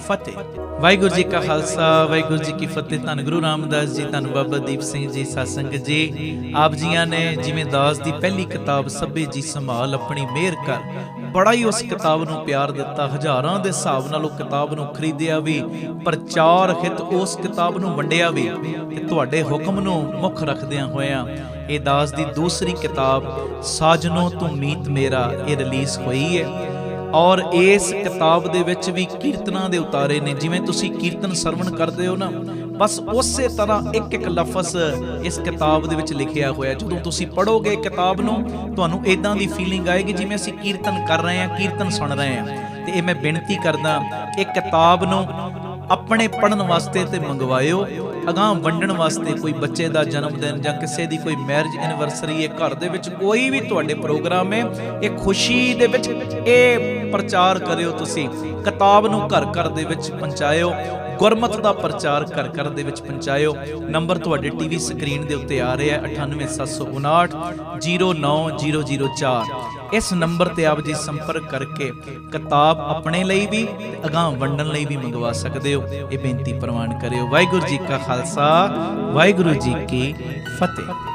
ਫਤਿਹ। ਵਾਹਿਗੁਰੂ ਜੀ ਕਾ ਖਾਲਸਾ, ਵਾਹਿਗੁਰੂ ਜੀ ਕੀ ਫਤਿਹ। ਧੰਨ ਗੁਰੂ ਰਾਮਦਾਸ ਜੀ, ਧੰਨ ਬਾਬਾ ਦੀਪ ਸਿੰਘ ਜੀ, ਸਤਸੰਗ ਜੀ। ਆਪ ਜੀਆਂ ਨੇ ਜਿਵੇਂ ਦਾਸ ਦੀ ਪਹਿਲੀ ਕਿਤਾਬ ਸਭੇ ਜੀ ਸੰਭਾਲ ਆਪਣੀ ਮਿਹਰ ਕਰ, ਬੜਾ ਹੀ ਉਸ ਕਿਤਾਬ ਨੂੰ ਪਿਆਰ ਦਿੱਤਾ। ਹਜ਼ਾਰਾਂ ਦੇ ਹਿਸਾਬ ਨਾਲ ਉਹ ਕਿਤਾਬ ਨੂੰ ਖਰੀਦਿਆ ਵੀ, ਪ੍ਰਚਾਰ ਹਿਤ ਉਸ ਕਿਤਾਬ ਨੂੰ ਵੰਡਿਆ ਵੀ, ਤੇ ਤੁਹਾਡੇ ਹੁਕਮ ਨੂੰ ਮੁੱਖ ਰੱਖਦਿਆਂ ਹੋਇਆਂ ਇਹ ਦਾਸ ਦੀ ਦੂਸਰੀ ਕਿਤਾਬ ਸਾਜਨੋ ਤੂੰ ਮੀਤ ਮੇਰਾ, ਇਹ ਰਿਲੀਜ਼ ਹੋਈ ਹੈ। ਔਰ ਇਸ ਕਿਤਾਬ ਦੇ ਵਿੱਚ ਵੀ ਕੀਰਤਨਾਂ ਦੇ ਉਤਾਰੇ ਨੇ। ਜਿਵੇਂ ਤੁਸੀਂ ਕੀਰਤਨ ਸਰਵਣ ਕਰਦੇ ਹੋ ਨਾ, ਬਸ ਉਸੇ ਤਰ੍ਹਾਂ ਇੱਕ ਲਫ਼ਜ਼ ਇਸ ਕਿਤਾਬ ਦੇ ਵਿੱਚ ਲਿਖਿਆ ਹੋਇਆ। ਜਦੋਂ ਤੁਸੀਂ ਪੜ੍ਹੋਗੇ ਕਿਤਾਬ ਨੂੰ, ਤੁਹਾਨੂੰ ਇਦਾਂ ਦੀ ਫੀਲਿੰਗ ਆਏਗੀ ਜਿਵੇਂ ਅਸੀਂ ਕੀਰਤਨ ਕਰ ਰਹੇ ਹਾਂ, ਕੀਰਤਨ ਸੁਣ ਰਹੇ ਹਾਂ। ਤੇ ਇਹ ਮੈਂ ਬੇਨਤੀ ਕਰਦਾ, ਇਹ ਕਿਤਾਬ ਨੂੰ ਆਪਣੇ ਪੜ੍ਹਨ ਵਾਸਤੇ ਤੇ ਮੰਗਵਾਇਓ, ਅਗਾਂਹ ਵੰਡਣ ਵਾਸਤੇ। ਕੋਈ ਬੱਚੇ ਦਾ ਜਨਮ ਦਿਨ ਜਾਂ ਕਿਸੇ ਦੀ ਕੋਈ ਮੈਰਿਜ ਐਨੀਵਰਸਰੀ ਹੈ, ਘਰ ਦੇ ਵਿੱਚ ਕੋਈ ਵੀ ਤੁਹਾਡੇ ਪ੍ਰੋਗਰਾਮ ਹੈ, ਇਹ ਖੁਸ਼ੀ ਦੇ ਵਿੱਚ ਇਹ ਪ੍ਰਚਾਰ ਕਰਿਓ। ਤੁਸੀਂ ਕਿਤਾਬ ਨੂੰ ਘਰ ਘਰ ਦੇ ਵਿੱਚ ਪਹੁੰਚਾਇਓ, ਗੁਰਮਤਿ ਦਾ ਪ੍ਰਚਾਰ ਘਰ ਘਰ ਦੇ ਵਿੱਚ ਪਹੁੰਚਾਇਓ। ਨੰਬਰ ਤੁਹਾਡੇ ਟੀਵੀ ਸਕਰੀਨ ਦੇ ਉੱਤੇ ਆ ਰਿਹਾ, 9875909004। ਇਸ ਨੰਬਰ ਤੇ ਆਪ ਜੀ ਸੰਪਰਕ ਕਰਕੇ ਕਿਤਾਬ ਆਪਣੇ ਲਈ ਵੀ ਤੇ ਅਗਾਂਹ ਵੰਡਣ ਲਈ ਵੀ ਮੰਗਵਾ ਸਕਦੇ ਹੋ। ਇਹ ਬੇਨਤੀ ਪ੍ਰਵਾਨ ਕਰਿਓ। ਵਾਹਿਗੁਰੂ ਜੀ ਕਾ ਖਾਲਸਾ, ਵਾਹਿਗੁਰੂ ਜੀ ਕੀ ਫਤਿਹ।